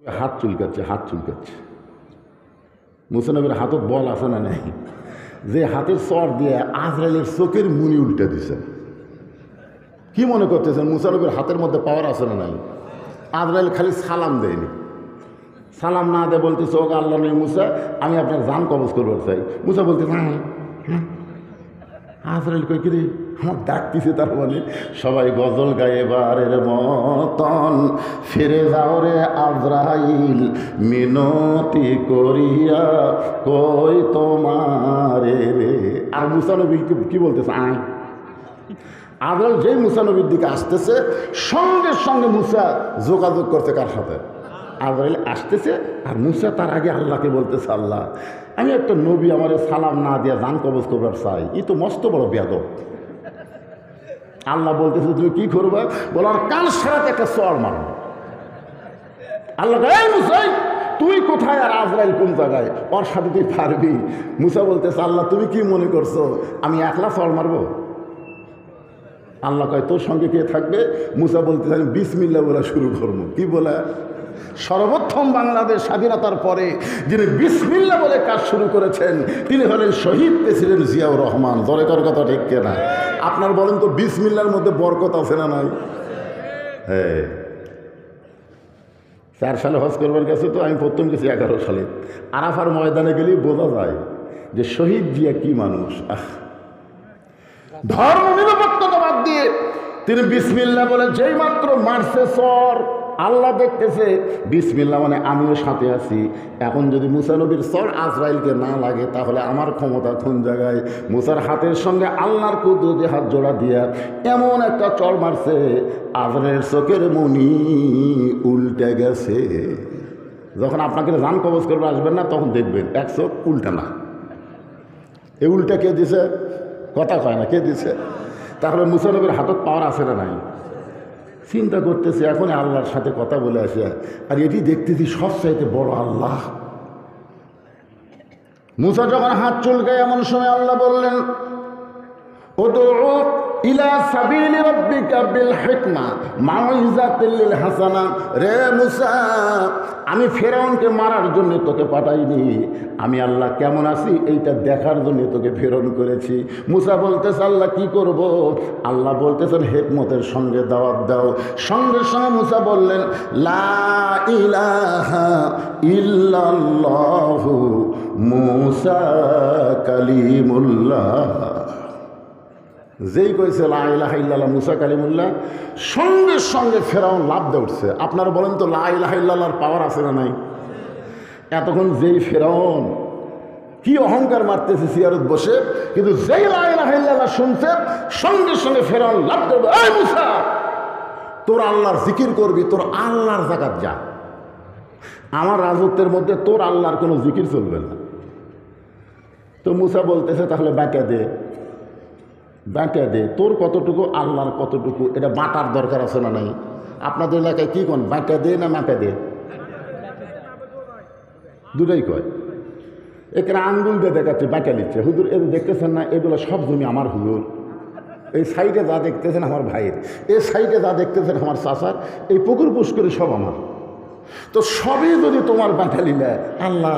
হাত চুলকাচ্ছে। মুসা নবীর হাতত বল আছে না নাই, যে হাতের চর দিয়ে আজরাইলের চোখের মুনি উল্টে দিছে। কি মনে করতেছেন মুসা নবীর হাতের মধ্যে পাওয়ার আছে না নাই? আজরাইল খালি সালাম দেয়নি, সালাম না দেয় বলতেছে ও আল্লাহ নবী মুসা, আমি আপনার জান কবজ করবার চাই। মুসা বলতেছে হ্যাঁ। আজরাইল কই কিরে আমার ডাকতেছে, তার মানে সবাই গজল গায়ে বারের মতন ফিরে যাও রে আজরাইল মিনতি করিয়া কই তোমারে রে। আর মুসা নবী কি বলতেছে আয়। আজরাইল যেই মুসা নবীর দিকে আসতেছে সঙ্গে সঙ্গে মুসা যোগাযোগ করছে কার সাথে? আজরাইল আসতেছে আর মুসা তার আগে আল্লাহকে বলতেছে আল্লাহ আমি একটা নবী আমার সালাম না দিয়া জান কবজ করবার চাই, ই তো মস্ত বড় বেয়াদব। আল্লাহ বলতেছে তুমি কি করবে? বলার কান সারাতে একটা চর মারো। আল্লাহ এই মুসা তুই কোথায় আর আজরাইল কোন জায়গায়, ওর সাথে তুই পারবি? মুসা বলতেছে আল্লাহ তুমি কি মনে করছো আমি একলা চর মারবো? আল্লাহ কয় তোর সঙ্গে কে থাকবে? মুসা বলতেছে আমি বিসমিল্লাহ বলা শুরু করবো। কি বলে? সর্বপ্রথম বাংলাদেশ স্বাধীনতার পরে যিনি বিসমিল্লাহ বলে কাজ শুরু করেছেন তিনি হলেন শহীদ প্রেসিডেন্ট জিয়াউর রহমান। জোরে কর কথা ঠিক কিনা? আপনার বলেন তো বিসমিল্লাহর মধ্যে বরকত আছে না নাই? হ্যাঁ, 4 সালে হজ করবার গেছে তো, আমি প্রথম গেছি 11 সালে। আরাফার ময়দানে গেলেই বোঝা যায় যে শহীদ জিয়া কি মানুষ। ধর্ম নিরপেক্ষতা বাদ দিয়ে তিনি বিসমিল্লাহ বলে যেই মাত্র মারছে চর, আল্লাহ দেখতেছে বিসমিল্লাহ মানে আমিও সাথে আছি। এখন যদি মুসা নবীর চর আজরাইলকে না লাগে তাহলে আমার ক্ষমতা কোন জায়গায়? মুসার হাতের সঙ্গে আল্লাহর কুদরতে হাত জোড়া দিয়া এমন একটা চর মারছে আজরাইলের চোখের মনি উল্টে গেছে। যখন আপনাকে জান কবজ করবে আসবেন না তখন দেখবেন এক চোখ উল্টা না। এই উল্টা কে দিছে? কথা কয় না, কে দিছে? তাহলে মুসা নবীর হাতত পাওয়ার আছে না নাই? চিন্তা করতেছি এখন আল্লাহর সাথে কথা বলে আসি, আর এটি দেখতেছি সবচাইতে বড় আল্লাহ। মুসা যখন হাত চুলকায় এমন সময় আল্লাহ বললেন উদউ ইলা সাবিলি রাব্বিকা বিল হিকমা মাউইযাতিল হাসানা। রে মুসা আমি ফেরাউনকে মারার জন্য তোকে পাঠাইনি, আমি আল্লাহ কেমন আছি এইটা দেখার জন্য তোকে প্রেরণ করেছি। মুসা বলতেছে আল্লাহ কি করব? আল্লাহ বলতেছেন হিকমতের সঙ্গে দাওয়াত দাও। সঙ্গে সঙ্গে মুসা বললেন লা ইলাহা ইল্লাল্লাহু মুসা কালিমুল্লাহ। যেই কইছে লা ইলাহা ইল্লাল্লাহ মুসা কালিমুল্লাহ, সঙ্গে সঙ্গে ফেরাউন লাফ দিয়ে উঠছে। আপনারা বলেন তো লা ইলাহা ইল্লাল্লাহর পাওয়ার আছে না নাই? এতক্ষণ যেই ফেরাউন কি অহংকার মারতেছে সিয়ারত বসে, কিন্তু যেই লা ইলাহা ইল্লাল্লাহ শুনছে সঙ্গে সঙ্গে ফেরাউন লাফ দিয়ে এই মুসা তোর আল্লাহর জিকির করবি, তোর আল্লাহর জাকাত যা। আমার রাজত্বের মধ্যে তোর আল্লাহর কোনো জিকির চলবে না। তো মুসা বলতেছে তাহলে বাঁটা দে, তোর কতটুকু আল্লাহর কতটুকু এটা বাঁটার দরকার আছে না নাই? আপনাদের এলাকায় কি কোন বাঁটা দে না মাপা দে? দুটাই কয়। এখানে আঙ্গুল দিয়ে দেখাচ্ছে বাঁটা নিচ্ছে। হুজুর এ দেখতেছেন না এগুলো সব জমি আমার হুজুর। এই সাইডে যা দেখতেছেন আমার ভাইয়ের, এই সাইডে যা দেখতেছেন আমার চাচার, এই পুকুর পুষ্করে সব আমার। তো সবই যদি তোমার বাঁটা নিলে আল্লাহ,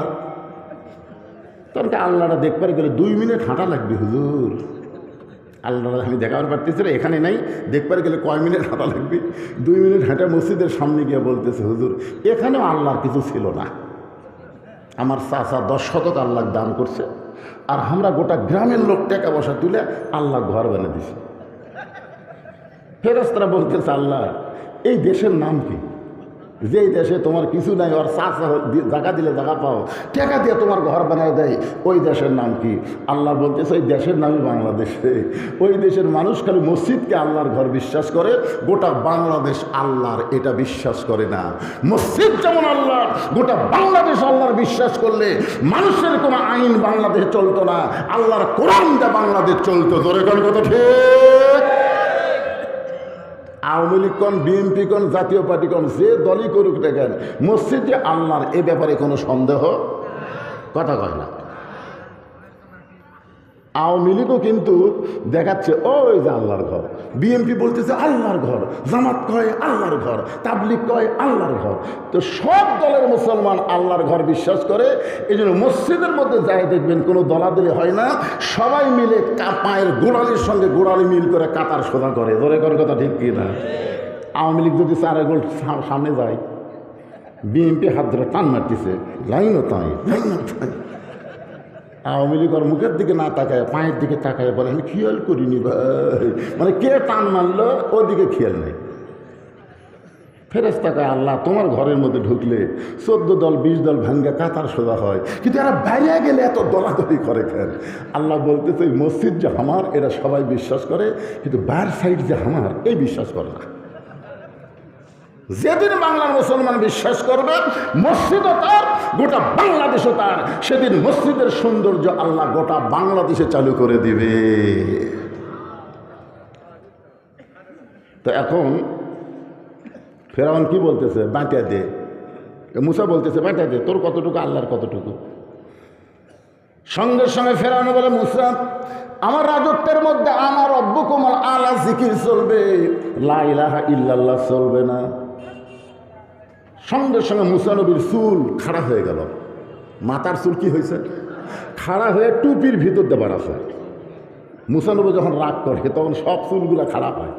তখন আল্লাহটা দেখবার গেলে 2 মিনিট হাঁটা লাগবে হুজুর। আল্লাহ আমি দেখাবার পারতেছি না, এখানে নাই, দেখবার গেলে কয় মিনিট হাঁটা লাগবে? 2 মিনিট হাঁটা মসজিদের সামনে গিয়ে বলতেছে হুজুর এখানেও আল্লাহর কিছু ছিল না, আমার চাচা 10 শতক আল্লাহ দান করছে, আর আমরা গোটা গ্রামের লোক টাকা পয়সা তুলে আল্লাহ ঘর বানিয়ে দিছি। ফেরেশতারা বলতেছে আল্লাহ এই দেশের নাম কি? যেই দেশে তোমার কিছু নাই, ওর চাচা জায়গা দিলে জায়গা পাও, টাকা দিয়ে তোমার ঘর বানিয়ে দেয়, ওই দেশের নাম কি? আল্লাহ বলতেছে ওই দেশের নামই বাংলাদেশে। ওই দেশের মানুষ খালি মসজিদকে আল্লাহর ঘর বিশ্বাস করে, গোটা বাংলাদেশ আল্লাহর এটা বিশ্বাস করে না। মসজিদ যেমন আল্লাহর, গোটা বাংলাদেশ আল্লাহর বিশ্বাস করলে মানুষের কোনো আইন বাংলাদেশে চলতো না, আল্লাহর কোরআন দিয়ে বাংলাদেশ চলতো। জোরে কোন কথা ঠিক? আওয়ামী লীগ কোন, বিএনপি কোন, জাতীয় পার্টি কোন, যে দলই করুক দেখেন মসজিদ যে আল্লাহর এ ব্যাপারে কোনো সন্দেহ কথা কয় না। আওয়ামী লীগও কিন্তু দেখাচ্ছে ওই যে আল্লাহর ঘর, বিএনপি বলতেছে আল্লাহর ঘর, জামাত কয় আল্লাহর ঘর, তাবলিগ কয় আল্লাহর ঘর। তো সব দলের মুসলমান আল্লাহর ঘর বিশ্বাস করে। এই জন্য মসজিদের মধ্যে যাই দেখবেন কোনো দলাদলি হয় না, সবাই মিলে পায়ের গোড়ালির সঙ্গে গোড়ালি মিল করে কাতার সোজা করে। ধরে করার কথা ঠিক কি না? আওয়ামী লীগ যদি 4 গোল সামনে যায়, বিএনপি হাত ধরে টান মারতেছে, লাইনও তাই লাইনও তাই। আওয়ামী লীগ ওর মুখের দিকে না তাকায় পায়ের দিকে তাকায় বলে আমি খেয়াল করিনি ভাই, মানে কে টান মারলো ওদিকে খেয়াল নেই। ফেরেশতা কয় আল্লাহ তোমার ঘরের মধ্যে ঢুকলে 14 দল 20 দল ভাঙ্গা কাতার সোজা হয়, কিন্তু এরা বাইরে গেলে এত দলাদলি করে কেন? আল্লাহ বলতেছে এই মসজিদ যে আমার এরা সবাই বিশ্বাস করে, কিন্তু বাইর সাইড যে আমার এই বিশ্বাস করে না। যেদিন বাংলার মুসলমান বিশ্বাস করবে মসজিদও তার, গোটা বাংলাদেশও তার, সেদিন মসজিদের সৌন্দর্য আল্লাহ গোটা বাংলাদেশে চালু করে দিবে। তো এখন ফেরাউন কি বলতেছে? বাঁটা দে। মুসা বলতেছে বাঁটা দে, তোর কতটুকু আল্লাহর কতটুকু। সঙ্গে সঙ্গে ফেরাউন বলে মুসা আমার রাজত্বের মধ্যে আমার রব্বুকুম আলা জিকির চলবে, লা ইলাহা ইল্লাল্লাহ চলবে না। সঙ্গে সঙ্গে মুসা নবীর চুল খাড়া হয়ে গেল। মাথার চুল কি হয়েছে? খাড়া হয়ে টুপির ভিতর দেবার আছে। মুসা নবী যখন রাগ করে তখন সব চুলগুলা খাড়া হয়।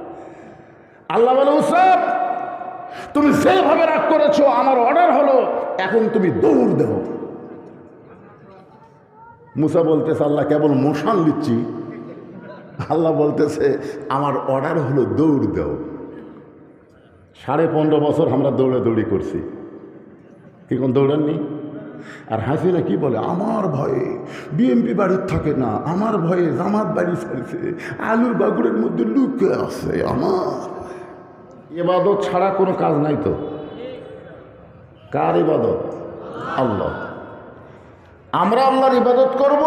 আল্লাহ বলে মুসা তুমি যেভাবে রাগ করেছো আমার অর্ডার হলো এখন তুমি দৌড় দেও। মুসা বলতেছে আল্লাহ কেবল মোশান দিচ্ছি। আল্লাহ বলতেছে আমার অর্ডার হলো দৌড় দেও। 15.5 বছর আমরা দৌড়াদৌড়ি করছি, কি কোন দৌড়াননি? আর হাসিনা কি বলে আমার ভয়ে বিএনপি বাড়ির থাকে না, আমার ভয়ে জামাত বাড়ি ছাড়ছে, আলুর বাগুড়ের মধ্যে লুকে আছে। আমার ইবাদত ছাড়া কোনো কাজ নাই তো। কার ইবাদত? আল্লাহ। আমরা আল্লাহর ইবাদত করব,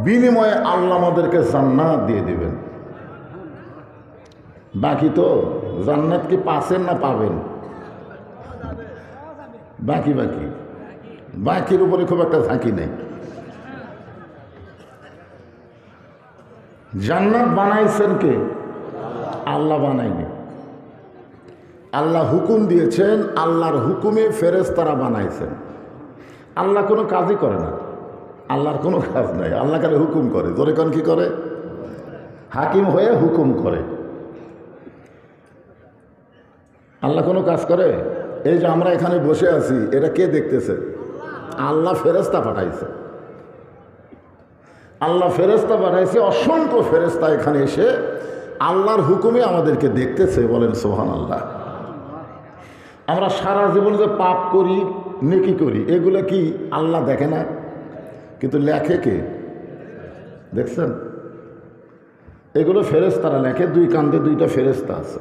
বিনিময়ে আল্লাহ আমাদেরকে জান্নাত দিয়ে দিবেন। বাকি তো জান্নাত কি পাচ্ছেন না পাবেন? বাকি বাকি বাকির উপরে খুব একটা ঝাঁকি নেই। জান্নাত বানাইছেন কে? আল্লাহ বানায়নি। আল্লাহ হুকুম দিয়েছেন, আল্লাহর হুকুমে ফেরেশতারা বানাইছেন। আল্লাহ কোনো কাজই করে না, আল্লাহর কোনো কাজ নাই। আল্লাহ খালি হুকুম করে। জোরে কোন কি করে? হাকিম হয়ে হুকুম করে। আল্লাহ কোনো কাজ করে? এই যে আমরা এখানে বসে আছি এটা কে দেখতেছে? আল্লাহ ফেরেশতা পাঠাইছে। আল্লাহ ফেরেশতা পাঠাইছে, অসংখ্য ফেরেশতা এখানে এসে আল্লাহর হুকুমে আমাদেরকে দেখতেছে। বলেন সুবহানাল্লাহ। আমরা সারা জীবন যে পাপ করি নেকি করি এগুলো কি আল্লাহ দেখে না? কিন্তু লেখে কে? দেখছেন? এগুলো ফেরেশতারা লেখে, 2 কান্দে 2টা ফেরেশতা আছে।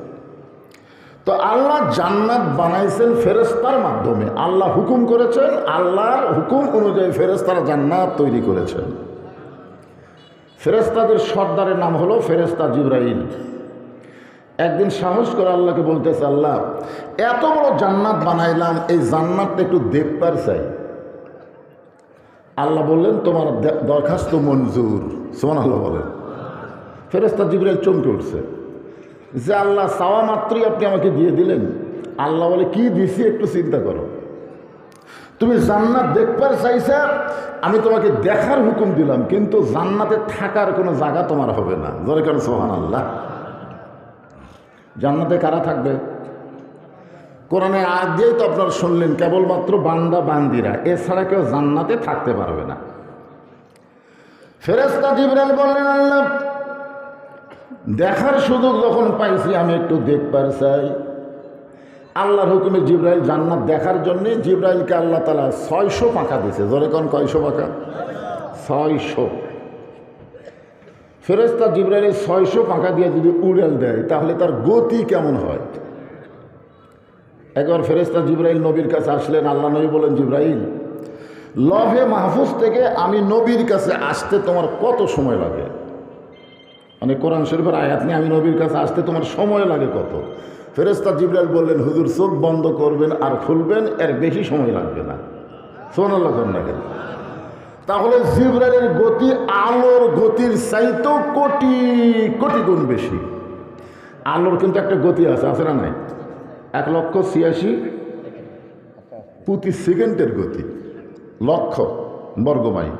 তো আল্লাহ জান্নাত বানাইছেন ফেরেশতার মাধ্যমে। আল্লাহ হুকুম করেছেন, আল্লাহর হুকুম অনুযায়ী ফেরেশতারা জান্নাত তৈরি করেছেন। ফেরেশতাদের সর্দারের নাম হলো ফেরেশতা জিবরাইল। একদিন সাহস করে আল্লাহকে বলতেছে আল্লাহ এত বড় জান্নাত বানাইলাম, এই জান্নাতটা একটু দেখবার চাই। আল্লাহ বললেন তোমার দরখাস্ত মঞ্জুর। সুবহানাল্লাহ বলেন। ফেরেশতা জিবরাইল চমকে উঠছে যে আল্লাহ চাওয়া মাত্রই আপনি আমাকে দিয়ে দিলেন। আল্লাহ বলে কি দিছি একটু চিন্তা করো। তুমি জান্নাত দেখবার চাইছা, আমি তোমাকে দেখার হুকুম দিলাম, কিন্তু জান্নাতে থাকার কোনো জায়গা তোমার হবে না। জোরে কেন সুবহানাল্লাহ। জান্নাতে কারা থাকবে? কোরআনে আগেই তো আপনারা শুনলেন কেবলমাত্র বান্দা বান্দিরা, এছাড়া কেউ জান্নাতে থাকতে পারবে না। ফেরেশতা জিবরাইল বললেন আল্লাহ দেখার সুযোগ যখন পাইছি আমি একটু দেখবার চাই। আল্লাহর হুকুমে জিবরাইল জান্নাত দেখার জন্য জিবরাইলকে আল্লাহ তাআলা 600 পাখা দিয়েছে। জোরে কোন কয়শো পাখা? 600। ফেরেশতা জিবরাইলের 600 পাখা দিয়ে যদি উড়াল দেয় তাহলে তার গতি কেমন হয়? একবার ফেরেশতা জিবরাইল নবীর কাছে আসলেন। আল্লাহ নবী বলেন জিবরাইল লহে মাহফুজ থেকে আমি নবীর কাছে আসতে তোমার কত সময় লাগে? মানে কোরআন শরীফের আয়াত নিয়ে আমি নবীর কাছে আসতে তোমার সময় লাগে কত? ফেরেশতা জিবরাইল বললেন হুজুর চোখ বন্ধ করবেন আর খুলবেন, এর বেশি সময় লাগবে না। সুবহানাল্লাহ। তাহলে জিবরাইলের গতি আলোর গতির চাইতেও কোটি কোটি গুণ বেশি। আলোর কিন্তু একটা গতি আছে, আছে না নাই? 1,86,000 প্রতি সেকেন্ডের গতি, লক্ষ বর্গমাইল।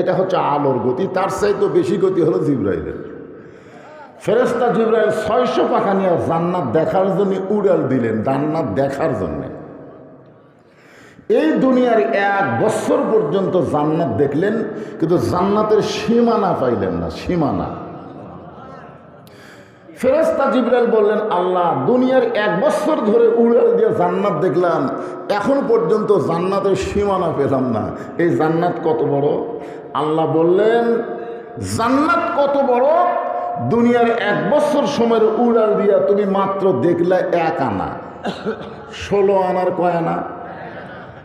এটা হচ্ছে আলোর গতি। তার চাইতেও বেশি গতি হলো জিবরাইলের। ফেরেশতা জিবরাইল 600 পাখা নিয়ে জান্নাত দেখার জন্য উড়াল দিলেন, জান্নাত দেখার জন্য। এই দুনিয়ার 1 বছর পর্যন্ত জান্নাত দেখলেন, কিন্তু জান্নাতের সীমানা পাইলেন না, সীমানা। ফেরেশতা জিবরাইল বললেন, আল্লাহ, দুনিয়ার 1 বছর ধরে উড়াল দিয়ে জান্নাত দেখলাম, এখন পর্যন্ত জান্নাতের সীমানা পেলাম না। এই জান্নাত কত বড়? আল্লাহ বললেন, জান্নাত কত বড়? দুনিয়ার 1 বছর সময়ের উড়াল দিয়া তুমি মাত্র দেখলে 1 আনা। 16 আনার কয় আনা?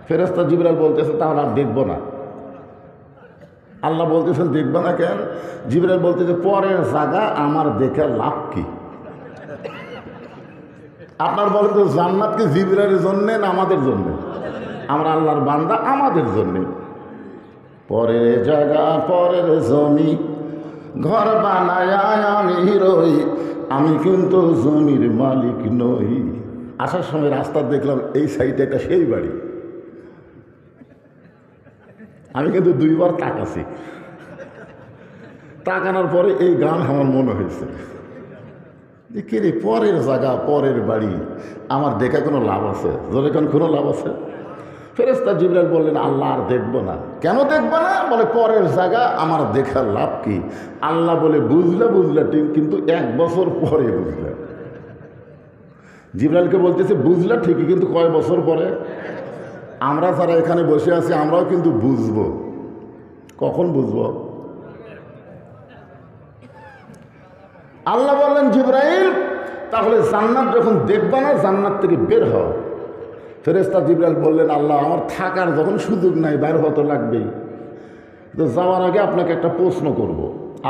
ফেরেশতা জিবরাইল বলতেছে, তাহলে আর দেখবো না। আল্লাহ বলতেছেন, দেখবো না কেন? জিবরাইল বলতেছে, পরের জায়গা আমার দেখে লাভ কি? আপনার বলেন তো, জান্নাত কি জিবরাইলের জন্যে না আমাদের জন্যে? আমরা আল্লাহর বান্দা, আমাদের জন্যে। পরের জায়গা, পরের জমি, ঘর বানায় আমি রই, আমি কিন্তু জমির মালিক নই। আসার সময় রাস্তা দেখলাম এই সাইডে একটা সেই বাড়ি, আমি কিন্তু 2 বার তাকাছি। তাকানোর পরে এই গান আমার মনে হয়েছে, কে রে, পরের জায়গা পরের বাড়ি, আমার দেখে কোনো লাভ আছে? জোরে কোনো লাভ আছে? ফেরেশতা জিবরাইল বললেন, আল্লাহ আর দেখবো না। কেন দেখবো না? বলে, পরের জায়গা আমার দেখার লাভ কি? আল্লাহ বলে, বুঝলে ঠিক, কিন্তু 1 বছর পরে বুঝলে। জিবরাইলকে বলতেছে, বুঝলা ঠিকই, কিন্তু কয় বছর পরে? আমরা যারা এখানে বসে আছি, আমরাও কিন্তু বুঝবো। কখন বুঝবো? আল্লাহ বললেন, জিবরাইল, তাহলে জান্নাত যখন দেখবা না, জান্নাত থেকে বের হও। ফেরেশতা জিবরাইল বললেন, আল্লাহ, আমার থাকার যখন সুযোগ নাই, বাইর হতে লাগবেই, তো যাওয়ার আগে আপনাকে একটা প্রশ্ন করব।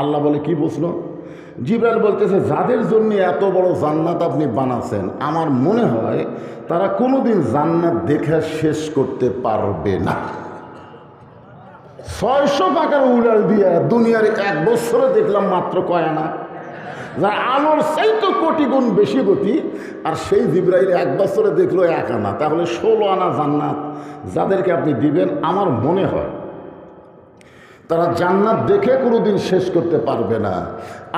আল্লাহ বলে, কি প্রশ্ন? জিবরাইল বলতেছে, যাদের জন্য এত বড় জান্নাত আপনি বানাচ্ছেন, আমার মনে হয় তারা কোনোদিন জান্নাত দেখে শেষ করতে পারবে না। 600 পাকার উড়াল দিয়ে দুনিয়ার 1 বছরে দেখলাম মাত্র কয় আনা? যার আলোর চাইতে কোটি গুণ বেশি গতি, আর সেই জিবরাইল 1 বছরে দেখলো 1 আনা। তাহলে 16 আনা জান্নাত যাদেরকে আপনি দিবেন, আমার মনে হয় তারা জান্নাত দেখে কোনোদিন শেষ করতে পারবে না।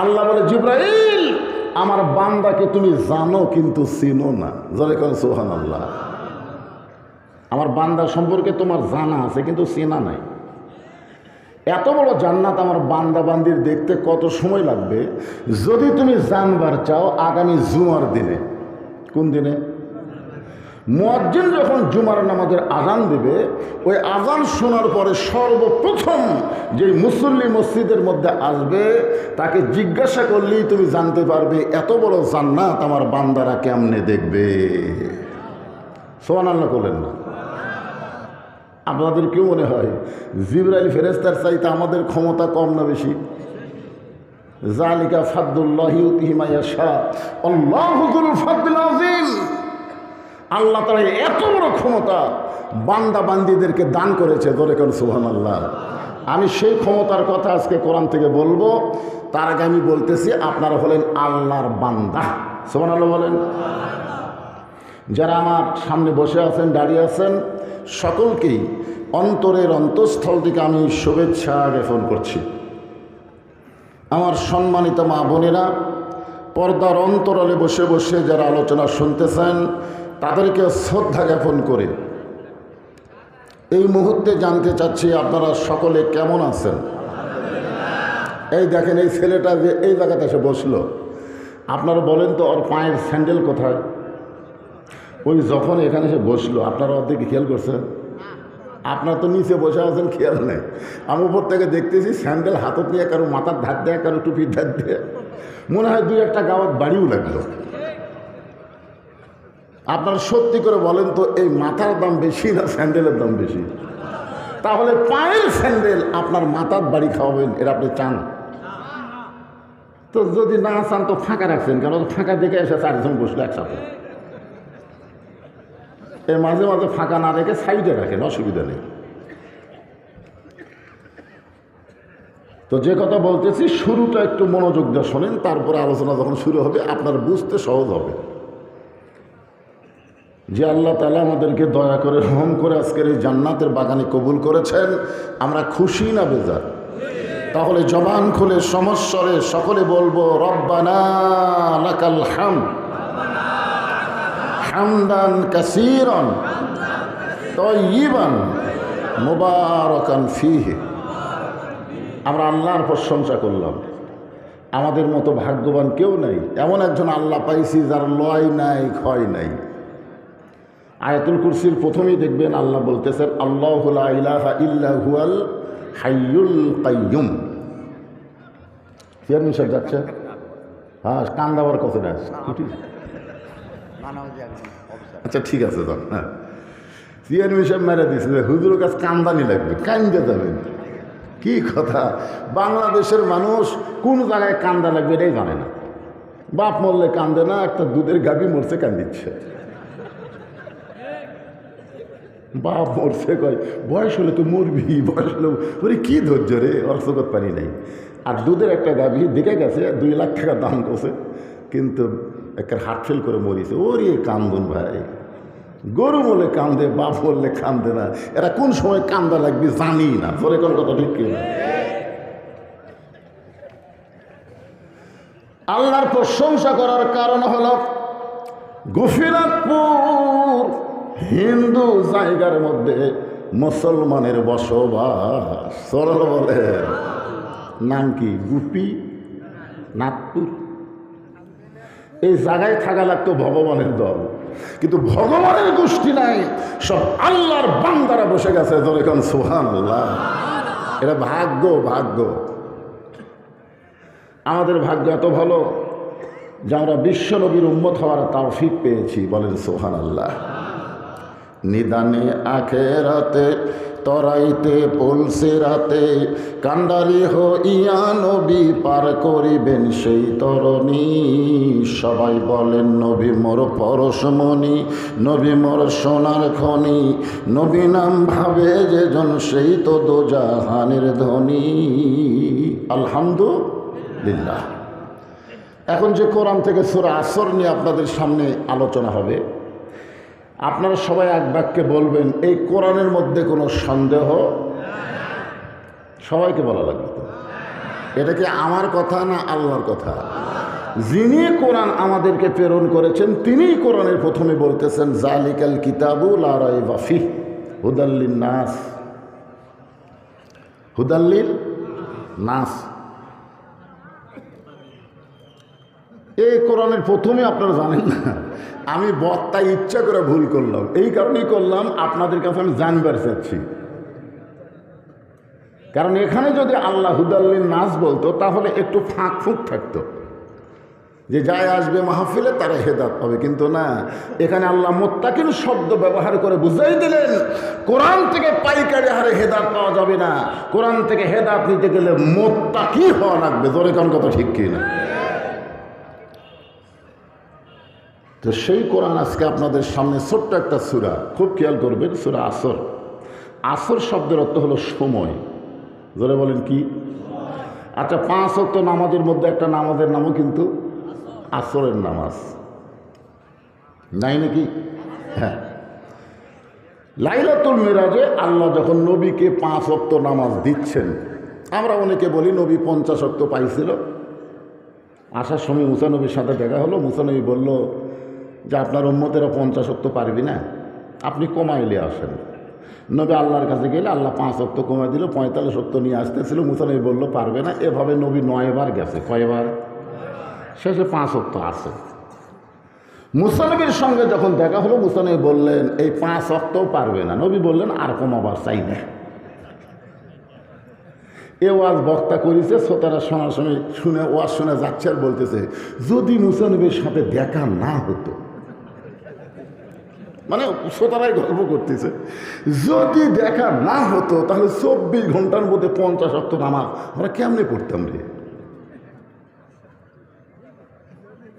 আল্লাহ বলে, জিবরাইল, আমার বান্দাকে তুমি জানো কিন্তু চিনো না। যারা কেন সুবহানাল্লাহ। আমার বান্দা সম্পর্কে তোমার জানা আছে, কিন্তু চেনা নাই। এত বড় জান্নাত আমার বান্দা বান্দির দেখতে কত সময় লাগবে? যদি তুমি জানবার চাও, আগামী জুমার দিনে। কোন দিনে? মুয়াজ্জিন যখন জুমার নামাজের আজান দেবে, ওই আজান শোনার পরে সর্বপ্রথম যে মুসল্লি মসজিদের মধ্যে আসবে, তাকে জিজ্ঞাসা করলেই তুমি জানতে পারবে এত বড় জান্নাত আমার বান্দারা কেমনে দেখবে। সুবহানাল্লাহ বলেন না? আপনাদের কেউ মনে হয় জিবরাইল ফেরেশতার চাইতে আমাদের ক্ষমতা কম না বেশি? যালিকা ফাদলুল্লাহি ইউতিহি মা ইয়াশা, আল্লাহু যুল ফাদলিল আযীম। আল্লাহ তাআলা এত বড় ক্ষমতা বান্দা বান্দীদেরকে দান করেছে। ধরে কোন সুবহানাল্লাহ। আমি সেই ক্ষমতার কথা আজকে কোরআন থেকে বলবো। তার আগে আমি বলতেছি, আপনারা হলেন আল্লাহর বান্দা। সুবহানাল্লাহ বলেন। যারা আমার সামনে বসে আছেন, দাঁড়িয়ে আছেন, সকলকেই অন্তরের অন্তঃস্থল থেকে আমি শুভেচ্ছা জ্ঞাপন করছি। আমার সম্মানিত মা বোনেরা, পর্দার অন্তরালে বসে বসে যারা আলোচনা শুনতেছেন, তাদেরকে শ্রদ্ধা জ্ঞাপন করে এই মুহূর্তে জানতে চাচ্ছি, আপনারা সকলে কেমন আছেন? এই দেখেন, এই ছেলেটা যে এই জায়গাতে এসে বসলো, আপনারা বলেন তো, ওর পায়ের স্যান্ডেল কোথায়? ওই যখন এখানে এসে বসলো, আপনারা অর্ধেক খেয়াল করছেন? আপনার তো নিচে বসে আছেন, খেয়াল নেই। আমি উপর থেকে দেখতেছি স্যান্ডেল হাতত নিয়ে, কারো মাথার ধার দেয়, কারো টুপির ধার দিয়ে, মনে হয় 2-1টা গাওয়াত বাড়িও লাগলো। আপনারা সত্যি করে বলেন তো, এই মাথার দাম বেশি না স্যান্ডেলের দাম বেশি? তাহলে পায়ের স্যান্ডেল আপনার মাথার বাড়ি খাওয়াবেন, এরা আপনি চান? তো যদি না চান তো ফাঁকা রাখছেন কেন? ফাঁকা দেখে এসে 4 জন বসলো একসাথে। মাঝে মাঝে ফাঁকা না রেখে সাইডে রাখেন, অসুবিধা নেই। তো যে কথা বলতেছি শুরুটা একটু মনোযোগ দিয়ে শোনেন, তারপরে আলোচনা যখন শুরু হবে আপনার বুঝতে সহজ হবে। যে আল্লাহ তাআলা আমাদেরকে দয়া করে রহম করে আজকের এই জান্নাতের বাগানে কবুল করেছেন, আমরা খুশি না বেজার? তাহলে জবান খুলে সমস্বরে সকলে বলবো রব্বানা লাকাল হামদ হামদান কাসীরান তাইয়িবান মুবারাকান ফীহি। আমরা আল্লাহর প্রশংসা করলাম। আমাদের মতো ভাগ্যবান কেউ নাই, এমন একজন আল্লাহ পাইছি যার লয় নাই ক্ষয় নাই। আয়াতুল কুরসির প্রথমেই দেখবেন আল্লাহ বলতেছেন আল্লাহু লা ইলাহা ইল্লা হুয়াল হাইয়ুল কাইয়ুম। চেয়ারম্যান সাহেব যাচ্ছে, হ্যাঁ কান্দাবার কথাটা আচ্ছা ঠিক আছে যান। হ্যাঁ চেয়ারম্যান সাহেব মেরে দিচ্ছে যে হুজুরের কাছে কান্দানি লাগবে, কান্দে যাবেন। কি কথা, বাংলাদেশের মানুষ কোন জায়গায় কান্দা লাগবে এটাই জানে না। বাপ মরলে কান্দে না, একটা দুধের গাভী মরছে কান্দিচ্ছে। বাপ মরছে কয় বয়স হলে তো মরবি, বয়স হলে ওরে কি ধৈর্য রে, অর্থ করতে পারি নাই। আর দুধের একটা গাভী দেখে গেছে 2 লাখ টাকা দাম করছে, কিন্তু একটা হার্ট ফেল করে মরিছে। ওরে কান্দন ভাই, গরু মরলে কান্দে, বাপ মরলে কান্দে না। এরা কোন সময় কান্দা লাগবে জানি না। পরে কোন কথা ঠিক কিনা? আল্লাহর প্রশংসা করার কারণ হল গফিরাতপুর হিন্দু জায়গার মধ্যে মুসলমানের বসবাস। সরল বলে নাম কি? গুপি নাথপুর। এই জায়গায় থাকা লাগতো ভগবানের দল, কিন্তু ভগবানের গোষ্ঠী নাই, সব আল্লাহর বান্দারা বসে গেছে। ধরে কোন সুবহানাল্লাহ। এটা ভাগ্য, ভাগ্য। আমাদের ভাগ্য এত ভালো যে আমরা বিশ্ব নবীর উম্মত হওয়ার তৌফিক পেয়েছি। বলেন সুবহানাল্লাহ। নিদানে আখেরাতে তরাইতে পলসে রাতে কান্ডারি হইয়া নবী পার করিবেন সেই তরণী। সবাই বলেন নবী মোর পরশমণি, নবী মোর সোনার খনি, নবী নাম ভাবে যে জন সেই তো দোজাহানের ধনী। আলহামদুলিল্লাহ। এখন যে কোরআন থেকে সূরা আসর নিয়ে আপনাদের সামনে আলোচনা হবে, আপনারা সবাই এক বাক্যে বলবেন এই কোরআনের মধ্যে কোনো সন্দেহ? সবাইকে বলা লাগবে। এটা কি আমার কথা না আল্লাহর কথা? যিনি কোরআন আমাদেরকে প্রেরণ করেছেন তিনিই কোরআনের প্রথমে বলতেছেন জালিকাল কিতাবু লা রাইবা ফিহি হুদাল লিন-নাস। হুদাল লিন-নাস, এই কোরআনের প্রথমে আপনারা জানেন না। আমি বক্তা ইচ্ছা করে ভুল করলাম, এই কারণেই করলাম আপনাদের কাছে আমি জানবার চাচ্ছি। কারণ এখানে যদি আল্লাহ হুদাল্লিন নাস বলতো তাহলে একটু ফাঁক ফুঁক থাকতো, যে যায় আসবে মাহফিলে তারা হেদাত পাবে। কিন্তু না, এখানে আল্লাহ মুত্তাকিন শব্দ ব্যবহার করে বুঝাই দিলেন কোরআন থেকে পাইকারি হারে হেদাত পাওয়া যাবে না। কোরআন থেকে হেদাত নিতে গেলে মুত্তাকি হওয়া লাগবে। জোরে কোন কথা ঠিক কি না? তো সেই কোরআন আজকে আপনাদের সামনে ছোট্ট একটা সূরা, খুব খেয়াল করবেন, সূরা আসর। আসর শব্দের অর্থ হলো সময়। জোরে বলেন কি? আচ্ছা, 5 ওয়াক্ত নামাজের মধ্যে একটা নামাজের নামও কিন্তু আসরের নামাজ, নাই নাকি? হ্যাঁ, লাইলাতুল মিরাজে আল্লাহ যখন নবীকে 5 ওয়াক্ত নামাজ দিচ্ছেন, আমরা অনেকে বলি নবী 50 ওয়াক্ত পাইছিল। আসার সময় মুসা নবীর সাথে দেখা হলো। মুসা নবী বলল যে আপনার উম্মতেরা 50 ওয়াক্ত পারবি না, আপনি কমাইলে আসেন। নবী আল্লাহর কাছে গেলে আল্লাহ 5 ওয়াক্ত কমাই দিল, 45 ওয়াক্ত নিয়ে আসতেছিল। মুসা নবী বলল পারবে না। এভাবে নবী 9 বার গেছে। কয়বার? শেষে 5 ওয়াক্ত আছে। মুসা নবীর সঙ্গে যখন দেখা হলো, মুসা নবী বললেন এই 5 ওয়াক্তও পারবে না। নবী বললেন আর কমাবার চাই না। এ ওয়াজ বক্তা করেছে, শ্রোতারা শোনার সময় শুনে ওয়াজ শুনে যাচ্ছে আর বলতেছে যদি মুসা নবীর সাথে দেখা না হতো, মানে শ্রোতারাই গল্প করতেছে, যদি দেখা না হতো তাহলে 24 ঘন্টার মধ্যে 50 ওয়াক্ত নামাজ আমরা কেমনে পড়তাম রে?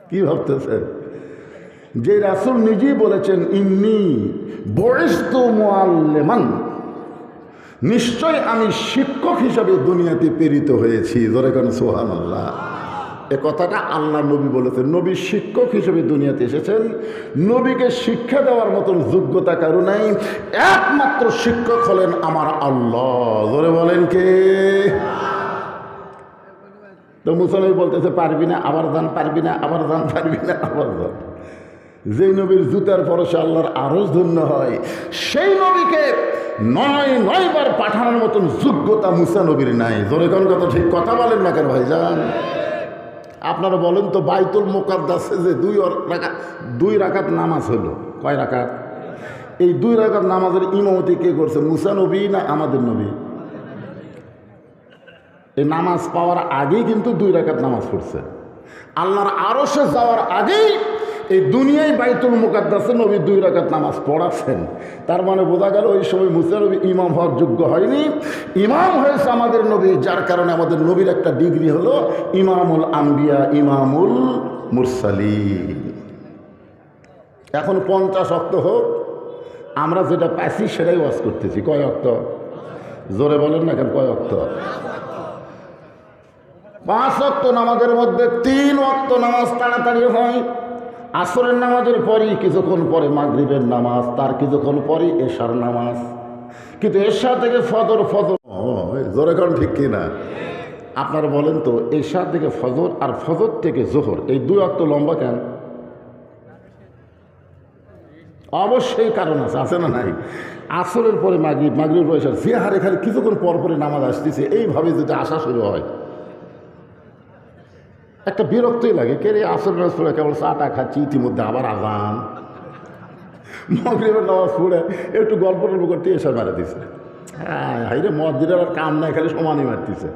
কি ভাবতেছে? যে রাসূল নিজেই বলেছেন ইন্নী বুইসতু মুআল্লিমান, নিশ্চয় আমি শিক্ষক হিসাবে দুনিয়াতে প্রেরিত হয়েছি। জোরে কেন সুবহানাল্লাহ। এ কথাটা আল্লাহ নবী বলেছেন। নবী শিক্ষক হিসেবে দুনিয়াতে এসেছেন। নবীকে শিক্ষা দেওয়ার মতন যোগ্যতা কারো নাই। একমাত্র শিক্ষক হলেন আমার আল্লাহ। জোরে বলেন কে? তো মুসলমান বলতেছে পারবি না, আবার যান, পারবি না, আবার যান, পারবি না, আবার যান। যেই নবীর জুতার পরশে আল্লাহর আরশ ধন্য হয়, সেই নবীকে নয় বার পাঠানোর মতন যোগ্যতা মুসা নবীর নাই। জোরে কোন কথা, ঠিক কথা বলেন না কেন ভাইজান? আপনারা বলেন তো, বাইতুল মুকাদ্দাসে যে দুই রাকাত নামাজ হলো, কয় রাকাত? এই 2 রাকাত নামাজের ইমামতি কে করছে? মুসা নবী না আমাদের নবী? এই নামাজ পাওয়ার আগেই কিন্তু 2 রাকাত নামাজ পড়ছে। আল্লাহর আরশে যাওয়ার আগেই এই দুনিয়ায় বাইতুল মুকাদ্দাসে নবী 2 রাকাত নামাজ পড়াচ্ছেন। তার মানে বোঝা গেল ওই সময় মুসা নবী ইমাম হওয়ার যোগ্য হয়নি, ইমাম হয়েছে আমাদের নবী। যার কারণে আমাদের নবীর একটা ডিগ্রি হলো ইমামুল আম্বিয়া, ইমামুল মুরসালিন। এখন 50 ওয়াক্ত হোক, আমরা যেটা পাইছি সেটাই ওয়াজ করতেছি। কয় ওয়াক্ত? জোরে বলেন না কেন, কয় ওয়াক্ত? 5 ওয়াক্ত নামাজের মধ্যে 3 ওয়াক্ত নামাজ তাড়াতাড়ি হয়। আসরের নামাজের পরই কিছুক্ষণ পরে মাগরিবের নামাজ, তার কিছুক্ষণ পরই এশার নামাজ। কিন্তু এশা থেকে ফজর, জোরে কারণ ঠিক কিনা? আপনারা বলেন তো, এশা থেকে ফজর আর ফজর থেকে জোহর, এই 2 ওয়াক্ত লম্বা কেন? অবশ্যই কারণ আছে না নাই? আসরের পরে মাগরিবের পরে এশার, যে হারে খালি কিছুক্ষণ পর পরে নামাজ আসতেছে, এইভাবে যদি আসা শুরু হয়, একটা বিরক্তই লাগে। কে রে আসর নামাজ পড়ে কেবল চাটা খাচ্ছি, ইতিমধ্যে আবার আজান। মাগরিবের নামাজ পড়ে একটু গল্প করতে এসে মারা দিছে। হ্যাঁ হাইরে, মসজিদের আর কাম নাই, খালি সমানই মারতেছে।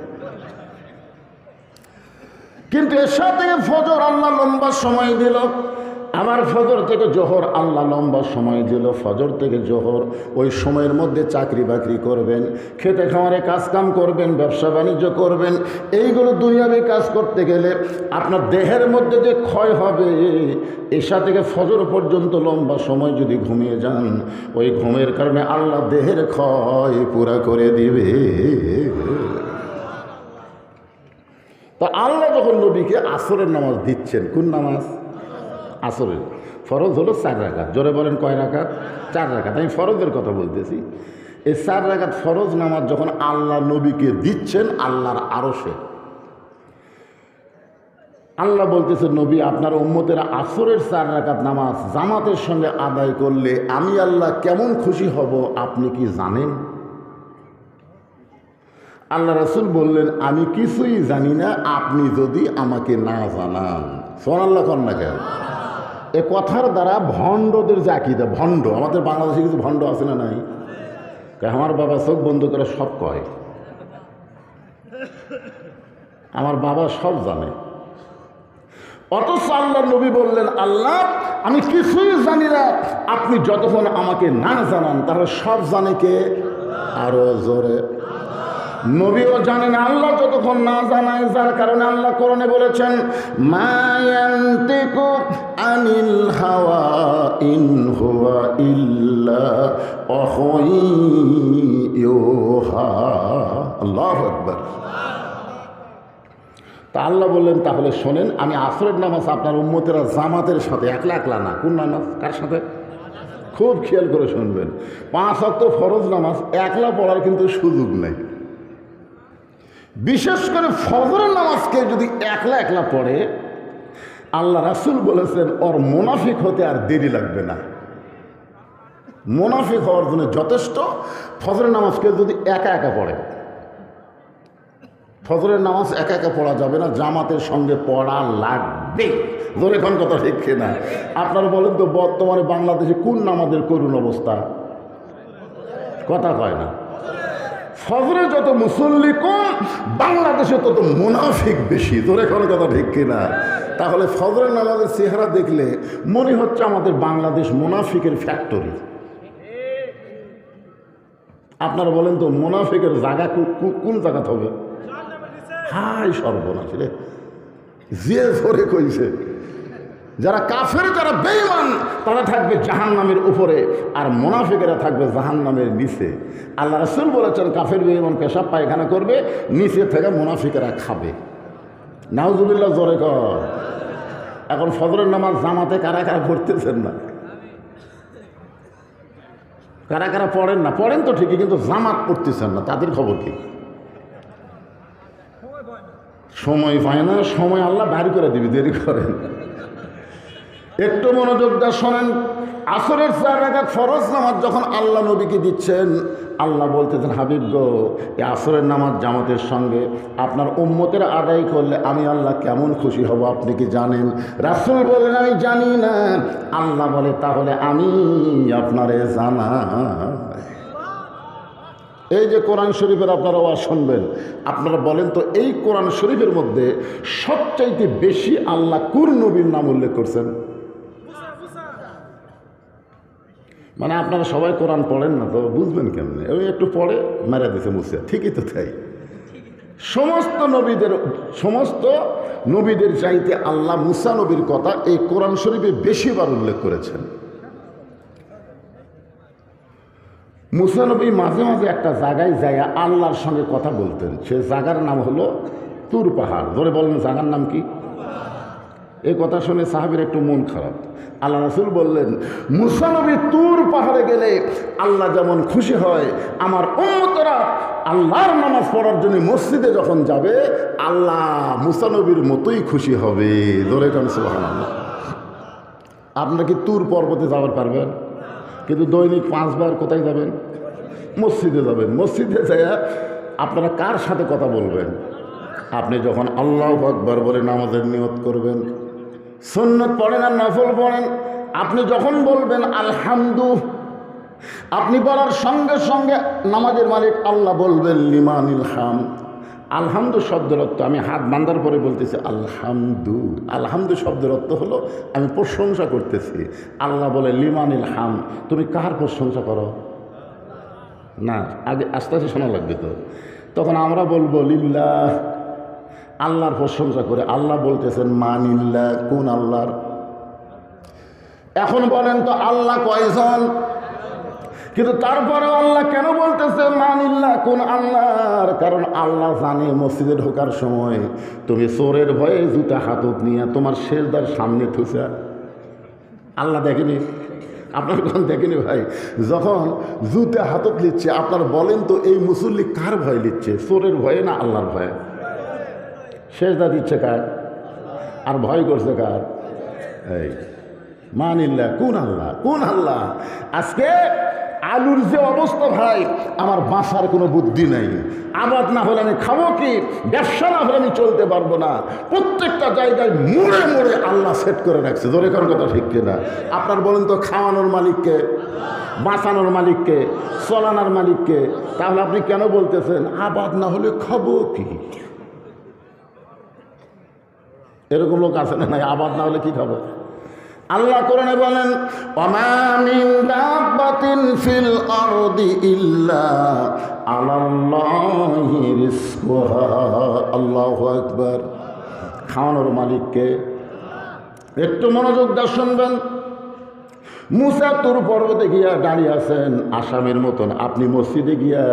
কিন্তু এশা থেকে ফজর আল্লাহ লম্বা সময় দিল, আবার ফজর থেকে জোহর আল্লাহ লম্বা সময় দিল। ফজর থেকে জোহর ওই সময়ের মধ্যে চাকরি বাকরি করবেন, খেতে খামারে কাজকাম করবেন, ব্যবসা বাণিজ্য করবেন। এইগুলো দুনিয়াবি কাজ করতে গেলে আপনার দেহের মধ্যে যে ক্ষয় হবে, এশা থেকে ফজর পর্যন্ত লম্বা সময় যদি ঘুমিয়ে যান, ওই ঘুমের কারণে আল্লাহ দেহের ক্ষয় পুরা করে দিবে। তো আল্লাহ যখন নবীকে আসরের নামাজ দিচ্ছেন, কোন নামাজ? আসরের। ফরজ হলো 4 রাকাত। জোরে বলেন কয় রাকাত? 4 রাকাত। আমি ফরজের কথা বলতেছি। এই 4 রাকাত ফরজ নামাজ যখন আল্লাহ নবীকে দিচ্ছেন আল্লাহর আরশে, আল্লাহ বলতেছে, নবী আপনার উম্মতেরা আসরের 4 রাকাত নামাজ জামাতের সঙ্গে আদায় করলে আমি আল্লাহ কেমন খুশি হব আপনি কি জানেন? আল্লাহ রাসূল বললেন, আমি কিছুই জানি না আপনি যদি আমাকে না জানান। সুবহানাল্লাহ কন না কেন? এ কথার দ্বারা ভণ্ডদের যে আকীদা, ভণ্ড, আমাদের বাংলাদেশে কিছু ভণ্ড আছে না নাই? আমার বাবা চোখ বন্ধ করে সব কয়, আমার বাবা সব জানে। অথচ আল্লাহ নবী বললেন, আল্লাহ আমি কিছুই জানি না, আপনি যতক্ষণ আমাকে না জানান তাহলে সব জানে কে? আরো জোরে। নবীও জানেন আল্লাহ যতক্ষণ না জানায়, যার কারণে আল্লাহ কোরআনে বলেছেন, মা ইয়ানতিকু আনিল হাওয়া ইন হুয়া ইল্লা ওয়াহয়ুহা। আল্লাহু আকবার। তা আল্লাহ বললেন, তাহলে শোনেন, আমি আসরের নামাজ আপনার উম্মতেরা জামাতের সাথে, একলা একলা না। কোন নামাজ? কার সাথে? খুব খেয়াল করে শুনবেন। 5 ওয়াক্ত ফরজ নামাজ একলা পড়ার কিন্তু সুযোগ নেই। বিশেষ করে ফজরের নামাজকে যদি একলা একলা পড়ে, আল্লাহ রাসূল বলেছেন ওর মুনাফিক হতে আর দেরি লাগবে না। মুনাফিক হওয়ার জন্য যথেষ্ট ফজরের নামাজকে যদি একা একা পড়ে। ফজরের নামাজ একা একা পড়া যাবে না, জামাতের সঙ্গে পড়া লাগবে। ধরে কোন কথা ঠিক না? আপনারা বলেন তো, বর্তমানে বাংলাদেশে কোন নামাজের করুণ অবস্থা? কথা কয় না। ফজরে যত মুসল্লি কম, বাংলাদেশে তত মুনাফিক বেশি। ধরে কোন কথা ঠিক কিনা? তাহলে ফজরের নামাজের চেহারা দেখলে মনে হচ্ছে আমাদের বাংলাদেশ মুনাফিকের ফ্যাক্টরি। আপনারা বলেন তো, মুনাফিকের জায়গা কোন জায়গা হবে? হাই সর্বনাশ রে, যে ধরে কইছে যারা কাফের, যারা বেঈমান, তারা থাকবে জাহান্নামের উপরে, আর মুনাফিকেরা থাকবে জাহান্নামের নিচে। আল্লাহ রাসূল বলেছেন কাফের বেঈমান পেশাব পায়খানা করবে, নিচে থেকে মুনাফিকেরা খাবে। নাউজুবিল্লাহ, জোরে কর। এখন ফজরের নামাজ জামাতে কারা কারা পড়তেছেন না? কারা কারা পড়েন না? পড়েন তো ঠিকই, কিন্তু জামাত পড়তেছেন না, তাদের খবর কি? সময় পায় না, সময় আল্লাহ বাইর করে দিবি, দেরি করেন। একটু মনোযোগ দিয়ে শোনেন। আসরের 4 রাকাত ফরজ নামাজ যখন আল্লাহ নবীকে দিচ্ছেন, আল্লাহ বলতেছেন হাবিব গো, এই আসরের নামাজ জামাতের সঙ্গে আপনার উম্মতের আদায় করলে আমি আল্লাহ কেমন খুশি হব আপনি কি জানেন? রাসূল বলেন আমি জানি না। আল্লাহ বলে তাহলে আমি আপনারে জানাই। এই যে কোরআন শরীফের আপনারা ওয়াজ শুনবেন, আপনারা বলেন তো এই কোরআন শরীফের মধ্যে সবচাইতে বেশি আল্লাহ কোন নবীর নাম উল্লেখ করছেন? মানে আপনারা সবাই কোরআন পড়েন না, তো বুঝবেন কেমনে? ওই একটু পড়ে মেরে দিছে মুছে, ঠিকই তো তাই। সমস্ত নবীদের চাইতে আল্লাহ মুসা নবীর কথা এই কোরআন শরীফে বেশিবার উল্লেখ করেছেন। মুসা নবী মাঝে মাঝে একটা জায়গায় যাইয়া আল্লাহর সঙ্গে কথা বলতেন। সে জায়গার নাম হলো তুর পাহাড়। ধরে বলেন জায়গার নাম কি? এই কথা শুনে সাহাবীর একটু মন খারাপ। আল্লাহ রাসূল বললেন মুসা নবী তুর পাহাড়ে গেলে আল্লাহ যেমন খুশি হয়, আমার উম্মতরা আল্লাহর নামাজ পড়ার জন্য মসজিদে যখন যাবে আল্লাহ মুসা নবীর মতোই খুশি হবে। ধরে কান সুবহানাল্লাহ। আপনারা কি তুর পর্বতে যাবার পারবেন? কিন্তু দৈনিক 5 বার কোথায় যাবেন? মসজিদে যাবেন। মসজিদে যাইয়া আপনারা কার সাথে কথা বলবেন? আপনি যখন আল্লাহু আকবার বলে নামাজের নিয়ত করবেন, সুন্নত পড়েন আর নফল পড়েন, আপনি যখন বলবেন আলহামদু, আপনি বলার সঙ্গে সঙ্গে নামাজের মালিক আল্লাহ বলবেন লিমানিল হাম। আলহামদু শব্দের অর্থ, আমি হাত বান্ধার পরে বলতেছি আলহামদু। আলহামদু শব্দের অর্থ হলো আমি প্রশংসা করতেছি। আল্লাহ বলে লিমানিল হাম, তুমি কার প্রশংসা করো? না, আগে আস্তে আস্তে শোনা লাগবে তো। তখন আমরা বলবো লিল্লাহ, আল্লাহর প্রশংসা করে। আল্লাহ বলতেছেন মানিল্লাহ, কোন আল্লাহর? এখন বলেন তো আল্লাহ কয়জন? কিন্তু তারপরে আল্লাহ কেন বলতেছে মানিল্লাহ, কোন আল্লাহর? কারণ আল্লাহ জানে মসজিদে ঢোকার সময় তুমি চোরের ভয়ে জুতা হাতত নিয়ে তোমার সেজদার সামনে থুসা। আল্লাহ দেখেনি? আপনার কোন দেখেনি ভাই? যখন জুতা হাতত নিচ্ছে আপনার বলেন তো এই মুসল্লি কার ভয় নিচ্ছে? চোরের ভয়ে না আল্লাহর ভয়ে? সেজদা দিচ্ছে কার? আর ভয় করছে কার? এই মানিল্লাহ, কোন আল্লাহ? কোন আল্লাহ? আজকে আলুর যে অবস্থা ভাই, আমার বাঁচার কোনো বুদ্ধি নেই। আবাদ না হলে আমি খাবো কি? ব্যবসা না হলে আমি চলতে পারবো না। প্রত্যেকটা জায়গায় মুড়ে মুড়ে আল্লাহ সেট করে রাখছে। জোরে কার কথা ঠিক কিনা? আপনার বলেন তো খাওয়ানোর মালিককে, বাঁচানোর মালিককে, চলানোর মালিককে। তাহলে আপনি কেন বলতেছেন আবাদ না হলে খাবো কি? এরকম লোক আছে না? নাই, আবাদ না হলে কি খাবো? আল্লাহ কোরআনে বলেন ওয়ামা মিন দাব্বাতিন ফিল আরদি ইল্লা আলাল্লাহি রিজকুহা। আল্লাহু আকবার। খাওয়ানোর মালিককে। একটু মনোযোগ দিয়ে শুনবেন। মুসা তুর পর্বতে গিয়া দাঁড়িয়ে আছেন আসামের মতন। আপনি মসজিদে গিয়া